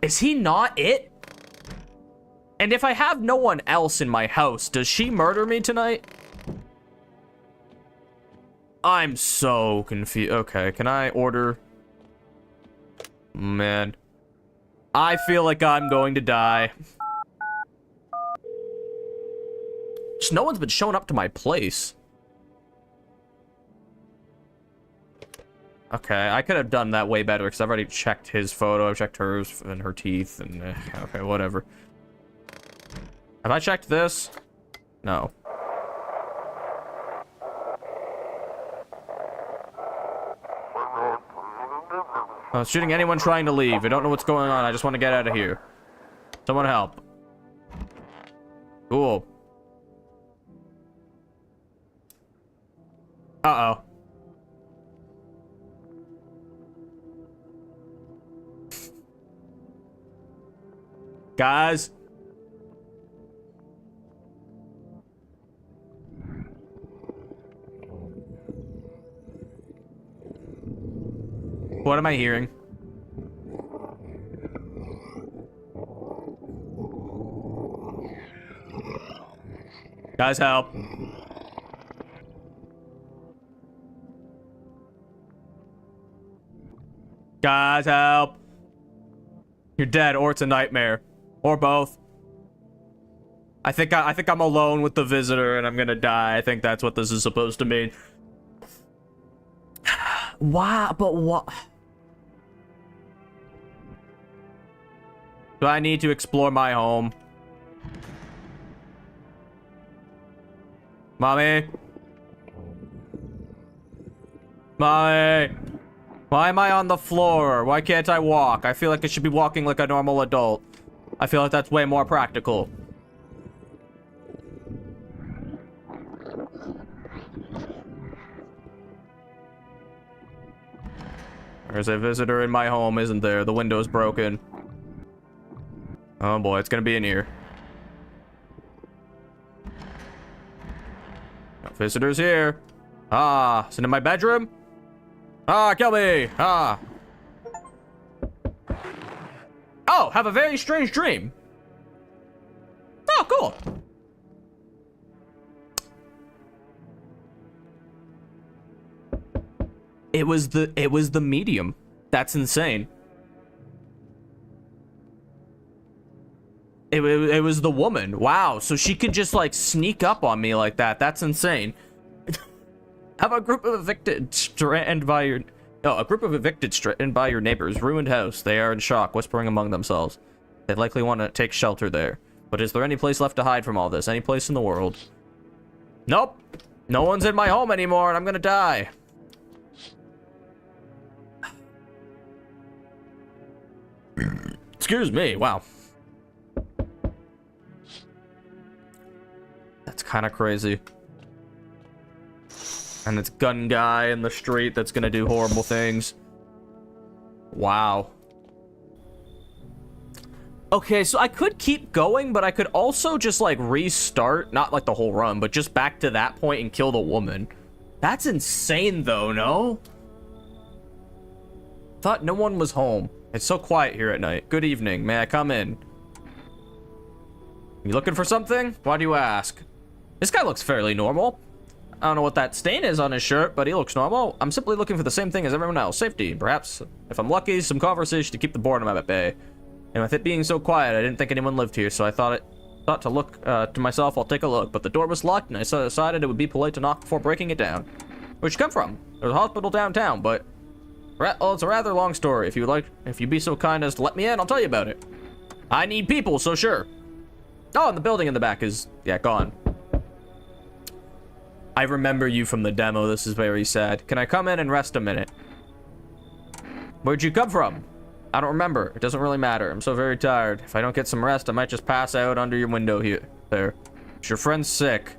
Is he not it? And if I have no one else in my house, does she murder me tonight? I'm so confused. Okay, can I order Man. I feel like I'm going to die. Just no one's been showing up to my place. Okay, I could have done that way better because I've already checked his photo, I've checked hers and her teeth, and okay, whatever. Have I checked this? No. I was shooting anyone trying to leave. I don't know what's going on. I just want to get out of here. Someone help. Cool. Uh-oh. Guys. What am I hearing? Guys, help. Guys, help. You're dead, or it's a nightmare. Or both. I think I'm alone with the visitor and I'm gonna die. I think that's what this is supposed to mean. Why? But what? Do I need to explore my home? Mommy? Mommy? Why am I on the floor? Why can't I walk? I feel like I should be walking like a normal adult. I feel like that's way more practical. There's a visitor in my home, isn't there? The window's broken. Oh boy, it's gonna be in here. No visitors here. Ah, is it in my bedroom? Ah, kill me! Ah. Oh, have a very strange dream. Oh, cool. It was the medium. That's insane. It was the woman. Wow, so she could just like sneak up on me like that. That's insane. Have a group of evicted stranded by your neighbor's ruined house. They are in shock, whispering among themselves. They likely want to take shelter there. But is there any place left to hide from all this? Any place in the world? Nope. No one's in my home anymore, and I'm gonna die. Excuse me. Wow. That's kind of crazy. And it's gun guy in the street that's gonna do horrible things. Wow. Okay, so I could keep going, but I could also just like restart, not like the whole run, but just back to that point and kill the woman. That's insane though, no? Thought no one was home. It's so quiet here at night. Good evening, may I come in? You looking for something? Why do you ask? This guy looks fairly normal. I don't know what that stain is on his shirt, but he looks normal. I'm simply looking for the same thing as everyone else. Safety, perhaps. If I'm lucky, some conversation to keep the boredom at bay. And with it being so quiet, I didn't think anyone lived here, so I thought to look to myself, I'll take a look. But the door was locked, and I decided it would be polite to knock before breaking it down. Where'd you come from? There's a hospital downtown, but... Well, it's a rather long story. If you'd be so kind as to let me in, I'll tell you about it. I need people, so sure. Oh, and the building in the back is, yeah, gone. I remember you from the demo. This is very sad. Can I come in and rest a minute? Where'd you come from? I don't remember. It doesn't really matter. I'm so very tired. If I don't get some rest, I might just pass out under your window here. There. Is your friend sick?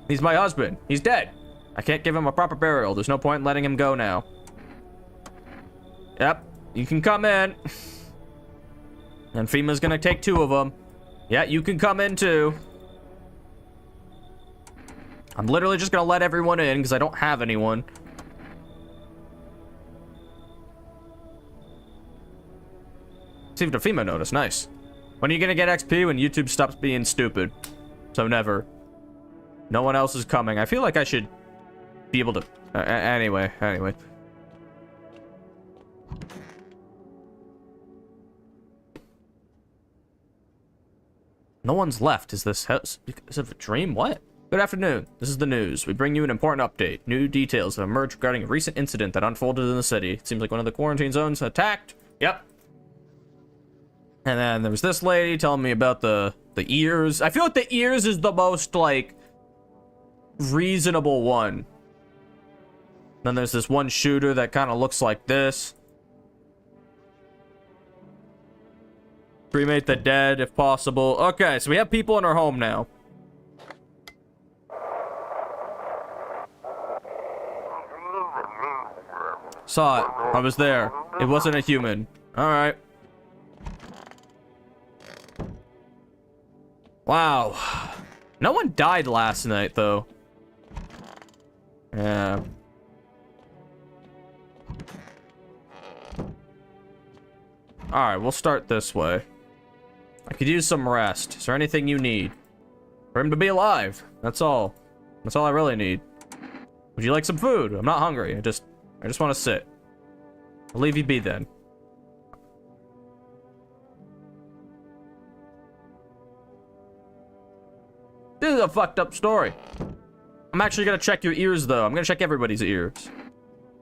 He's my husband. He's dead. I can't give him a proper burial. There's no point in letting him go now. Yep. You can come in. And FEMA's gonna take 2 of them. Yeah, you can come in too. I'm literally just gonna let everyone in because I don't have anyone. Received a FEMA notice. Nice. When are you gonna get XP? When YouTube stops being stupid. So never. No one else is coming. I feel like I should be able to... Anyway. No one's left. Is this house because of a dream? What? Good afternoon. This is the news. We bring you an important update. New details have emerged regarding a recent incident that unfolded in the city. It seems like one of the quarantine zones attacked. Yep. And then there was this lady telling me about the ears. I feel like the ears is the most, like, reasonable one. Then there's this one shooter that kind of looks like this. Cremate the dead if possible. Okay, so we have people in our home now. Saw it. I was there. It wasn't a human. Alright. Wow. No one died last night, though. Yeah. Alright, we'll start this way. I could use some rest. Is there anything you need? For him to be alive. That's all. That's all I really need. Would you like some food? I'm not hungry. I just want to sit. I'll leave you be then. This is a fucked up story. I'm actually gonna check your ears, though. I'm gonna check everybody's ears.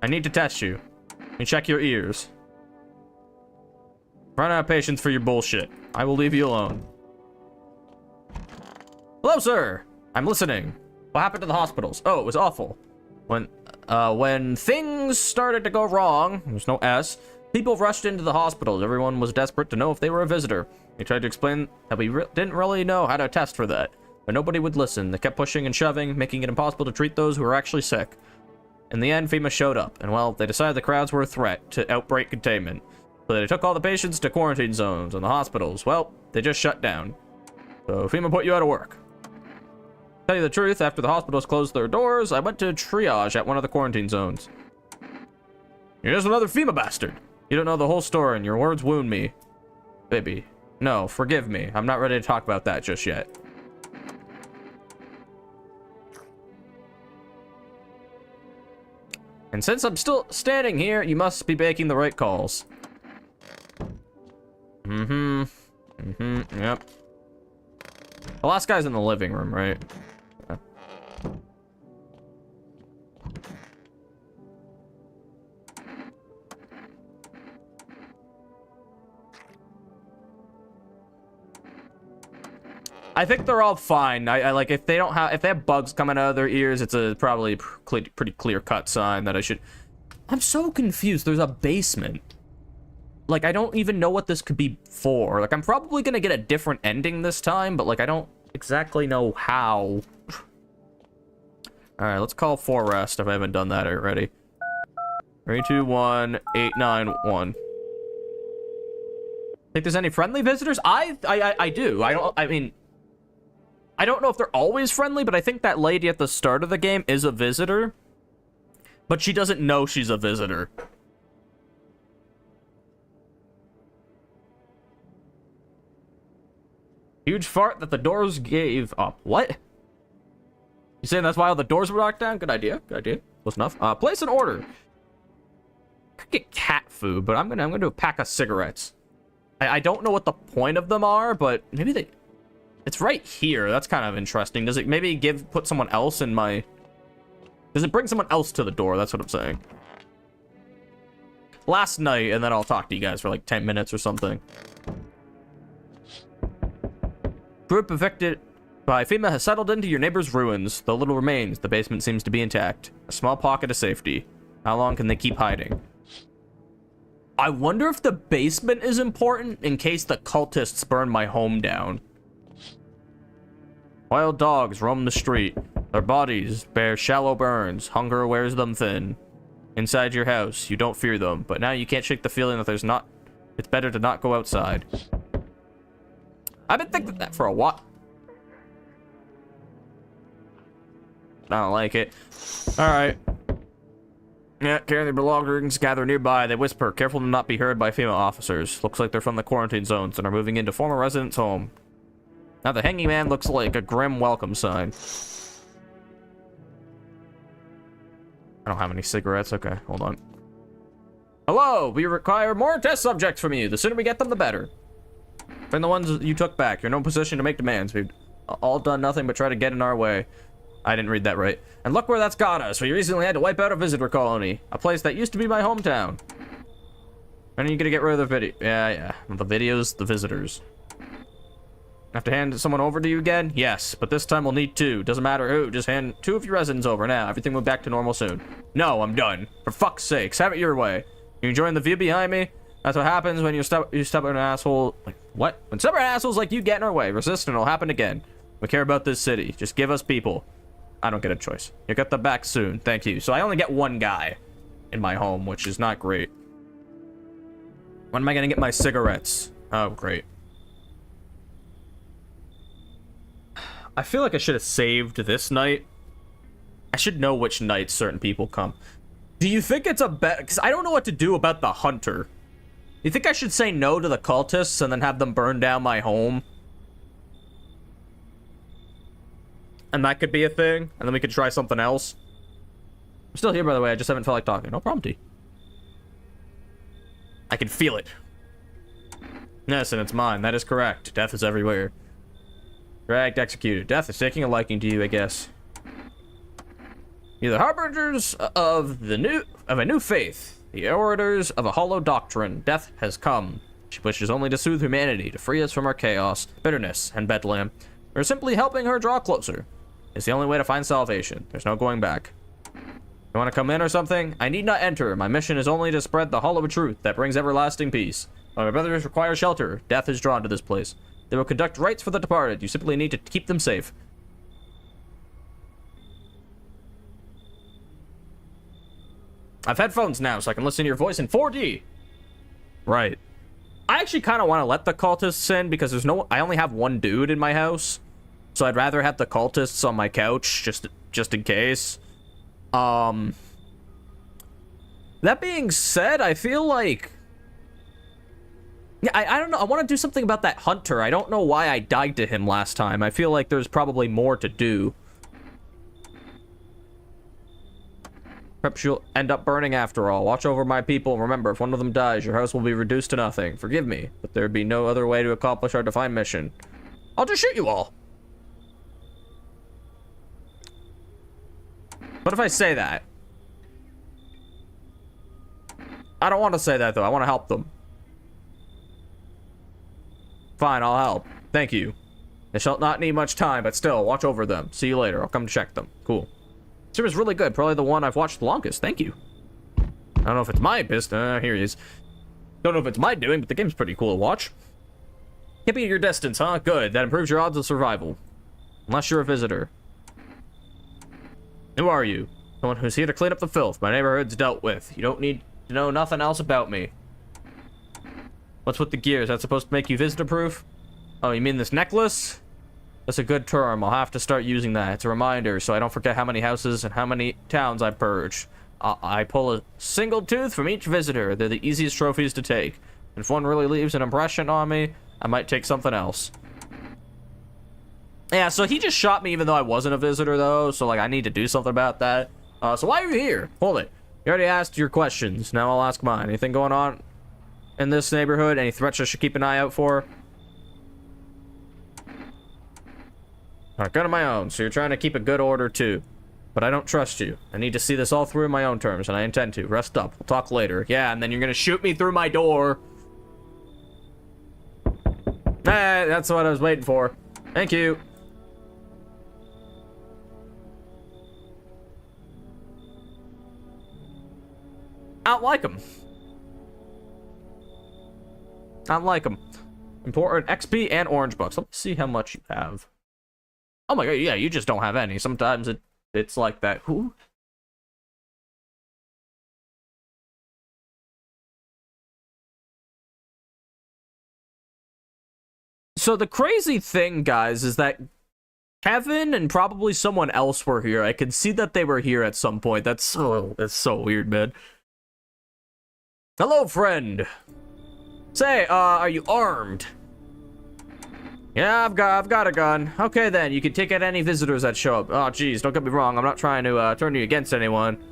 I need to test you. Let me check your ears. Run out of patience for your bullshit. I will leave you alone. Hello, sir. I'm listening. What happened to the hospitals? Oh, it was awful. When things started to go wrong, there's no S, people rushed into the hospitals. Everyone was desperate to know if they were a visitor. We tried to explain that we didn't really know how to test for that, but nobody would listen. They kept pushing and shoving, making it impossible to treat those who were actually sick. In the end, FEMA showed up, and well, they decided the crowds were a threat to outbreak containment. So they took all the patients to quarantine zones and the hospitals. Well, they just shut down. So FEMA put you out of work. Tell you the truth, after the hospitals closed their doors, I went to triage at one of the quarantine zones. You're just another FEMA bastard. You don't know the whole story and your words wound me. Baby. No, forgive me. I'm not ready to talk about that just yet. And since I'm still standing here, you must be making the right calls. Yep. The last guy's in the living room, right? Yeah. I think they're all fine. I like if they have bugs coming out of their ears, it's a probably pretty clear-cut sign that I should. I'm so confused. There's a basement. Like, I don't even know what this could be for. Like, I'm probably gonna get a different ending this time, but, like, I don't exactly know how. Alright, let's call for rest if I haven't done that already. 3, 2, 1, 8, 9, 1. Think there's any friendly visitors? I do. I mean, I don't know if they're always friendly, but I think that lady at the start of the game is a visitor. But she doesn't know she's a visitor. Huge fart that the doors gave up. What? You saying that's why all the doors were locked down? Good idea. Good idea. Close enough. Place an order. Could get cat food, but I'm gonna do a pack of cigarettes. I don't know what the point of them are, but maybe they. It's right here. That's kind of interesting. Does it maybe put someone else in my? Does it bring someone else to the door? That's what I'm saying. Last night, and then I'll talk to you guys for like 10 minutes or something. Group affected by FEMA has settled into your neighbor's ruins. Though little remains, the basement seems to be intact. A small pocket of safety. How long can they keep hiding? I wonder if the basement is important in case the cultists burn my home down. Wild dogs roam the street. Their bodies bear shallow burns. Hunger wears them thin. Inside your house, you don't fear them, but now you can't shake the feeling that it's better to not go outside. I've been thinking that for a while. I don't like it. Alright. Yeah, carry their belongings, gather nearby. They whisper, careful to not be heard by female officers. Looks like they're from the quarantine zones and are moving into former residents' home. Now the hanging man looks like a grim welcome sign. I don't have any cigarettes. Okay, hold on. Hello, we require more test subjects from you. The sooner we get them, the better. Bring the ones you took back. You're in no position to make demands. We've all done nothing but try to get in our way. I didn't read that right. And look where that's got us. We recently had to wipe out a visitor colony. A place that used to be my hometown. When are you gonna get rid of the video? Yeah. The videos, the visitors. Have to hand someone over to you again? Yes, but this time we'll need 2. Doesn't matter who. Just hand 2 of your residents over now. Everything will be back to normal soon. No, I'm done. For fuck's sakes, have it your way. You enjoying the view behind me? That's what happens when you stubborn asshole. Like, what? When stubborn assholes like you get in our way. Resist and it'll happen again. We care about this city. Just give us people. I don't get a choice. You'll get them back soon. Thank you. So I only get 1 guy in my home, which is not great. When am I gonna get my cigarettes? Oh, great. I feel like I should have saved this night. I should know which nights certain people come. Do you think it's a bet? Because I don't know what to do about the hunter. You think I should say no to the cultists and then have them burn down my home? And that could be a thing, and then we could try something else. I'm still here, by the way. I just haven't felt like talking. No problem, T. I can feel it. Yes, and it's mine. That is correct. Death is everywhere. Dragged, executed. Death is taking a liking to you, I guess. You're the harbingers of a new faith. The orators of a hollow doctrine. Death has come. She wishes only to soothe humanity, to free us from our chaos, bitterness, and bedlam. We're simply helping her draw closer. It's the only way to find salvation. There's no going back. You want to come in or something? I need not enter. My mission is only to spread the hollow truth that brings everlasting peace. When my brothers require shelter, death is drawn to this place. They will conduct rites for the departed. You simply need to keep them safe. I've headphones now, so I can listen to your voice in 4D. Right. I actually kind of want to let the cultists in because I only have 1 dude in my house. So I'd rather have the cultists on my couch just in case. That being said, I feel like... Yeah, I don't know. I want to do something about that hunter. I don't know why I died to him last time. I feel like there's probably more to do. Perhaps you'll end up burning after all. Watch over my people. Remember, if one of them dies, your house will be reduced to nothing. Forgive me, but there'd be no other way to accomplish our defined mission. I'll just shoot you all. What if I say that? I don't want to say that, though. I want to help them. Fine, I'll help. Thank you. They shall not need much time, but still, watch over them. See you later. I'll come check them. Cool. This was really good. Probably the one I've watched the longest. Thank you. I don't know if it's my business. Here he is. Don't know if it's my doing, but the game's pretty cool to watch. Keeping your distance, huh? Good. That improves your odds of survival. Unless you're a visitor. Who are you? Someone who's here to clean up the filth my neighborhood's dealt with. You don't need to know nothing else about me. What's with the gear? Is that supposed to make you visitor-proof? Oh, you mean this necklace? That's a good term. I'll have to start using that. It's a reminder, so I don't forget how many houses and how many towns I've purged. I pull a single tooth from each visitor. They're the easiest trophies to take. If one really leaves an impression on me, I might take something else. Yeah, so he just shot me even though I wasn't a visitor, though. So, like, I need to do something about that. So why are you here? Hold it. You already asked your questions. Now I'll ask mine. Anything going on in this neighborhood? Any threats I should keep an eye out for? Alright, gun of my own. So you're trying to keep a good order, too. But I don't trust you. I need to see this all through in my own terms, and I intend to. Rest up. We'll talk later. Yeah, and then you're gonna shoot me through my door. That's what I was waiting for. Thank you. I don't like him. I don't like him. Important XP and OrangeBuckz. Let me see how much you have. Oh my god, yeah, you just don't have any. Sometimes it's like that. Who? So the crazy thing, guys, is that Kevin and probably someone else were here. I can see that they were here at some point. That's so weird, man. Hello, friend. Say, are you armed? Yeah, I've got a gun. Okay, then. You can take out any visitors that show up. Oh, geez, don't get me wrong. I'm not trying to turn you against anyone.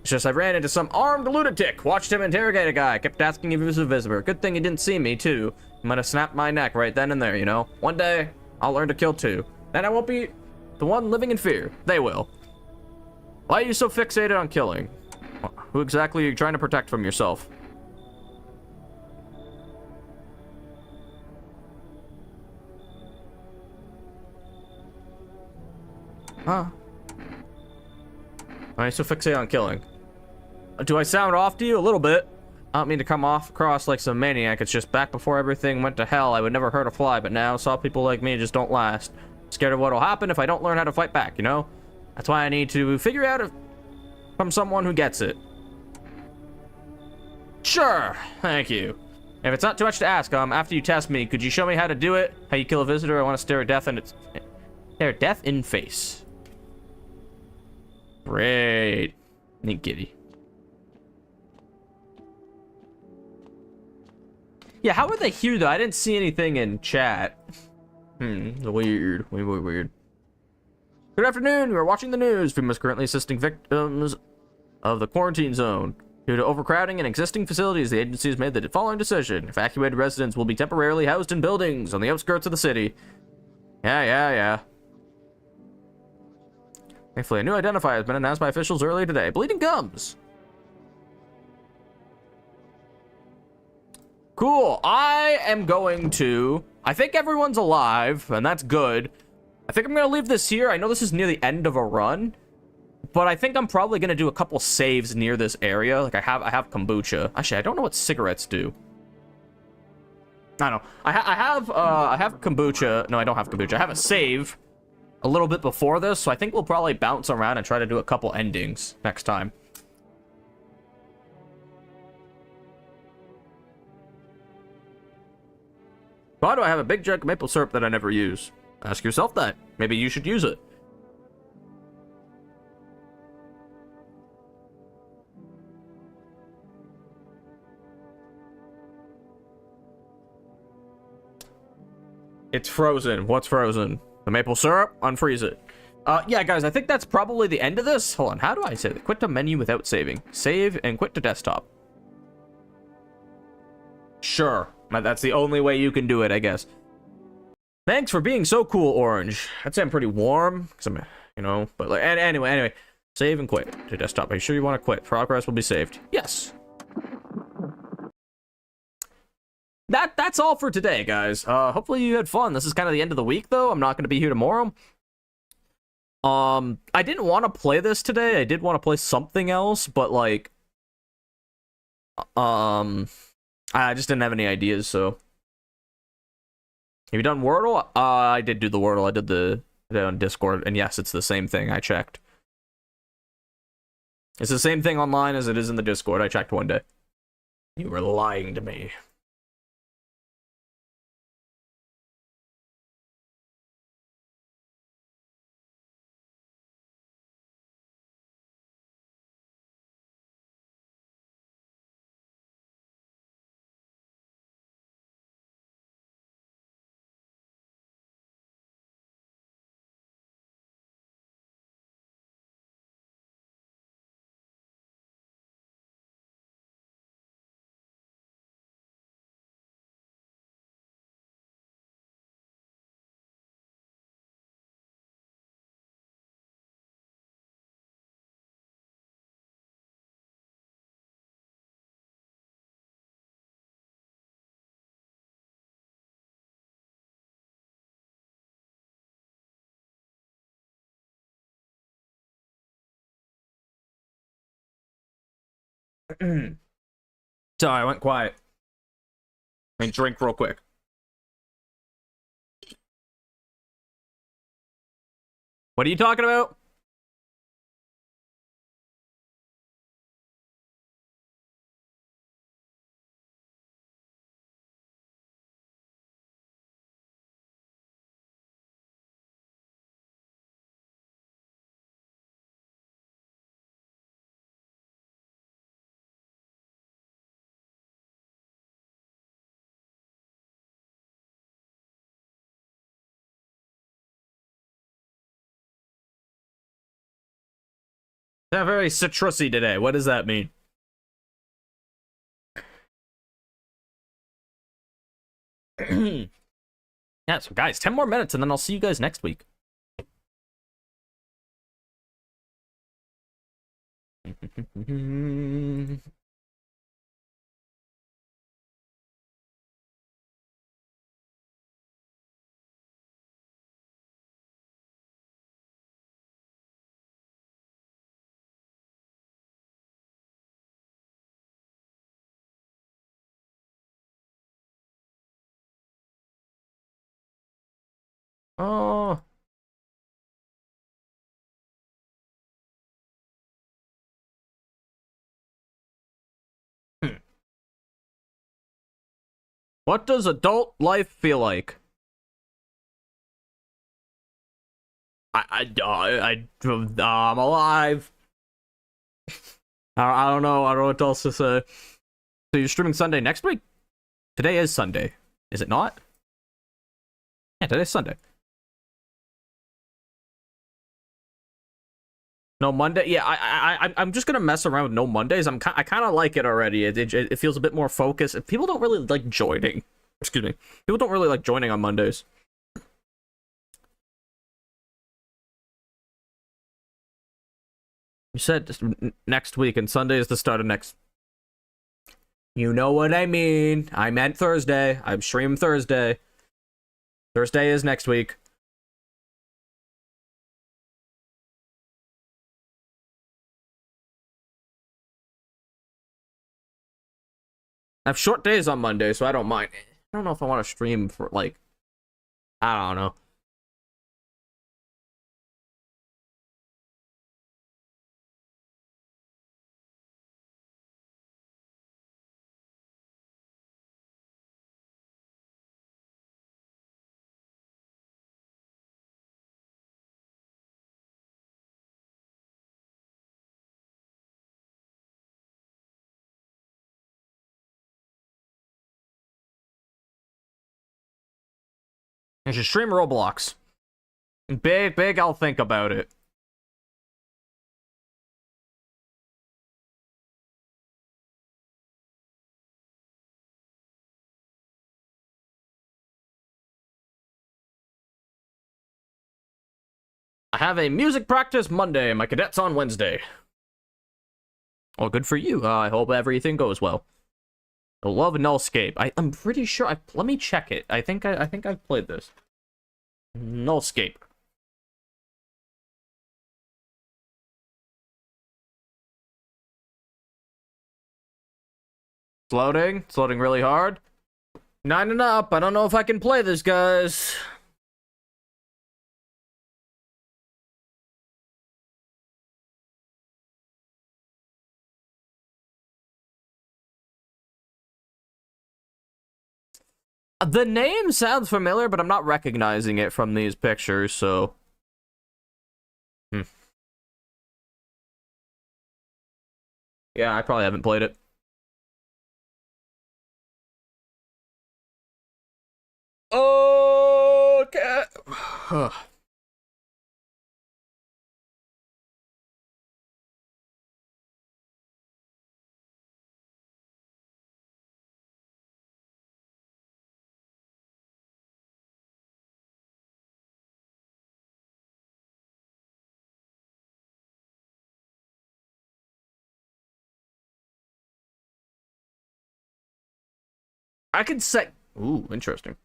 It's just I ran into some armed lunatic, watched him interrogate a guy, kept asking if he was a visitor. Good thing he didn't see me, too. He might have snapped my neck right then and there, you know? One day, I'll learn to kill too. Then I won't be the one living in fear. They will. Why are you so fixated on killing? Who exactly are you trying to protect from yourself? Huh? Why are you so fixated on killing? Do I sound off to you? A little bit. I don't mean to come across like some maniac. It's just back before everything went to hell, I would never hurt a fly, but now saw people like me just don't last. Scared of what'll happen if I don't learn how to fight back, you know? That's why I need to figure out if from someone who gets it. Sure, thank you. If it's not too much to ask, after you test me, could you show me how to do it? How you kill a visitor? I want to stare death in face. Great. Neat giddy. Yeah, how are they here though? I didn't see anything in chat. Weird. Weird. Good afternoon. You are watching the news. We must currently assisting victims of the quarantine zone. Due to overcrowding in existing facilities, the agency has made the following decision. Evacuated residents will be temporarily housed in buildings on the outskirts of the city. Yeah. Thankfully, a new identifier has been announced by officials earlier today. Bleeding gums. Cool. I think everyone's alive, and that's good. I think I'm gonna leave this here. I know this is near the end of a run, but I think I'm probably gonna do a couple saves near this area. Like I have kombucha. Actually, I don't know what cigarettes do. I don't know. I have kombucha. No, I don't have kombucha. I have a save a little bit before this, so I think we'll probably bounce around and try to do a couple endings next time. Why do I have a big jug of maple syrup that I never use? Ask yourself that. Maybe you should use it. It's frozen. What's frozen? The maple syrup? Unfreeze it. Yeah, guys, I think that's probably the end of this. Hold on, how do I say that? Quit to menu without saving. Save and quit to desktop. Sure. That's the only way you can do it, I guess. Thanks for being so cool, Orange. I'd say I'm pretty warm, because I'm, you know, but like, anyway. Save and quit to desktop. Are you sure you want to quit? Progress will be saved. Yes. That's all for today, guys. Hopefully you had fun. This is kind of the end of the week, though. I'm not going to be here tomorrow. I didn't want to play this today. I did want to play something else, but like, I just didn't have any ideas, so. Have you done Wordle? I did do the Wordle. I did it on Discord, and yes, it's the same thing. I checked. It's the same thing online as it is in the Discord. I checked one day. You were lying to me. Sorry, I went quiet. And drink real quick. What are you talking about? They're very citrusy today. What does that mean? Yeah, so guys, 10 more minutes and then I'll see you guys next week. Oh. What does adult life feel like? I'm alive. I don't know. I don't know what else to say. So you're streaming Sunday next week? Today is Sunday. Is it not? Yeah, today's Sunday. No Monday. Yeah, I'm just gonna mess around with no Mondays. I kind of like it already. It feels a bit more focused. People don't really like joining. Excuse me. People don't really like joining on Mondays. You said next week, and Sunday is the start of next. You know what I mean. I meant Thursday. I'm streaming Thursday. Thursday is next week. I have short days on Monday, so I don't mind. I don't know if I want to stream for, like, I don't know. I should stream Roblox. Big, I'll think about it. I have a music practice Monday. My cadet's on Wednesday. Oh, good for you. I hope everything goes well. I love Nullscape. I'm pretty sure. Let me check it. I think I've played this. Nullscape. It's loading. It's loading really hard. 9 and up. I don't know if I can play this, guys. The name sounds familiar, but I'm not recognizing it from these pictures, so... Yeah, I probably haven't played it. Okay. I could say... Ooh, interesting.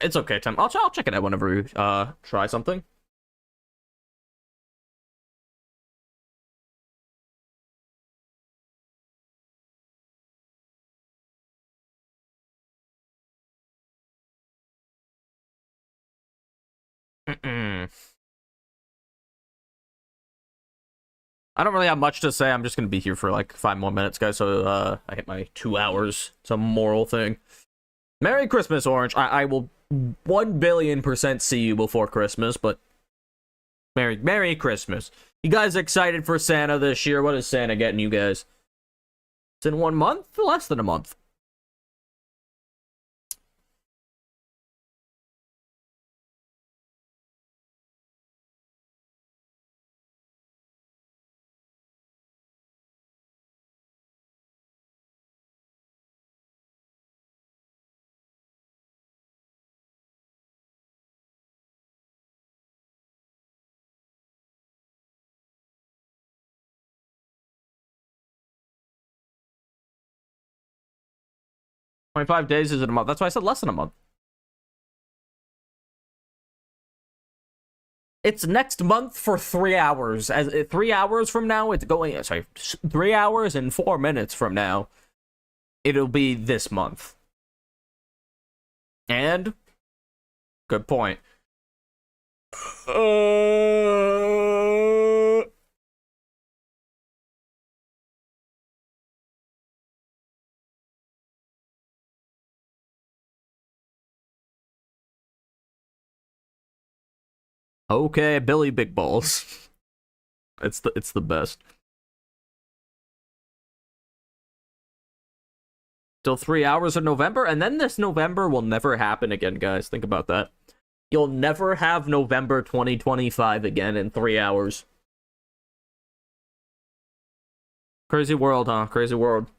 It's okay, Tim. I'll check it out whenever we try something. I don't really have much to say. I'm just gonna be here for like 5 more minutes, guys. So I hit my 2 hours. It's a moral thing. Merry Christmas, Orange. I will 1,000,000,000% see you before Christmas, but Merry Christmas. You guys excited for Santa this year? What is Santa getting you guys? It's in 1 month? Less than a month. 25 days isn't a month. That's why I said less than a month. It's next month for 3 hours. As 3 hours from now, it's going. Sorry, 3 hours and 4 minutes from now, it'll be this month. And good point. Okay, Billy Big Balls. It's the best. Still 3 hours of November, and then this November will never happen again, guys. Think about that. You'll never have November 2025 again in 3 hours. Crazy world, huh? Crazy world.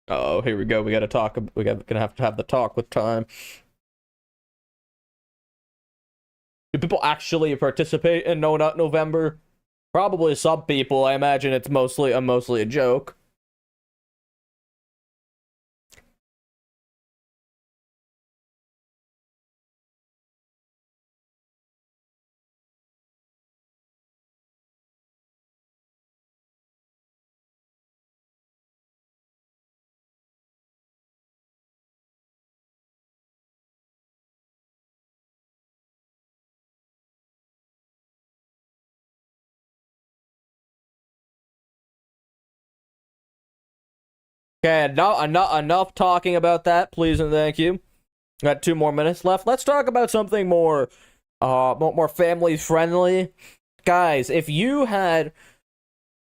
Oh, here we go. We gotta talk. Gonna have to have the talk with time. Do people actually participate in No Nut November? Probably some people. I imagine it's mostly a joke. Okay, enough talking about that, please and thank you. Got 2 more minutes left. Let's talk about something more family friendly. Guys, if you had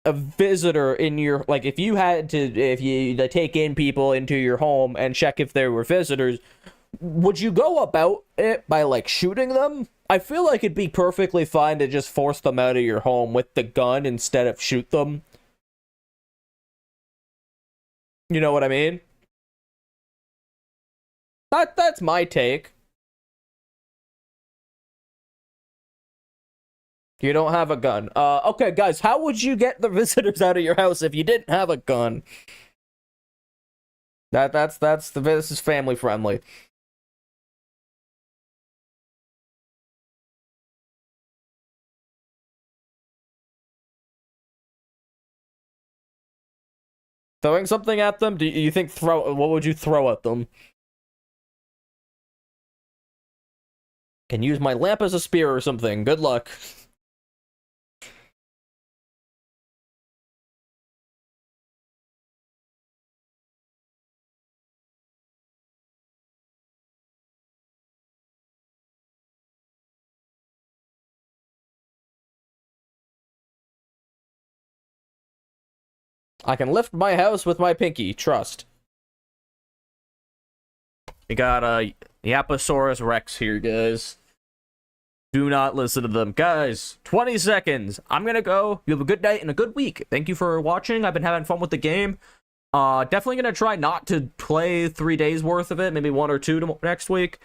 a visitor in your, like, if you take in people into your home and check if there were visitors, would you go about it by, like, shooting them? I feel like it'd be perfectly fine to just force them out of your home with the gun instead of shoot them. You know what I mean? That's my take. You don't have a gun. Okay, guys, how would you get the visitors out of your house if you didn't have a gun? This is family friendly. Throwing something at them? Do you think what would you throw at them? Can use my lamp as a spear or something. Good luck. I can lift my house with my pinky. Trust. We got Yaposaurus Rex here, guys. Do not listen to them. Guys, 20 seconds. I'm gonna go. You have a good night and a good week. Thank you for watching. I've been having fun with the game. Definitely gonna try not to play 3 days worth of it. Maybe 1 or 2 next week.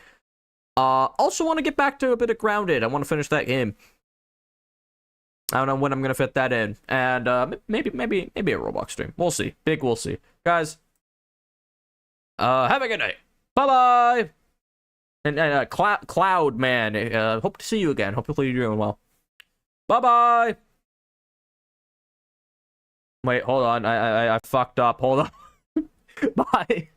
Also want to get back to a bit of Grounded. I want to finish that game. I don't know when I'm gonna fit that in, and maybe a Roblox stream. We'll see. We'll see. Guys, have a good night. Bye bye. And Cloud Man, hope to see you again. Hopefully you're doing well. Bye bye. Wait, hold on. I fucked up. Hold on. Bye.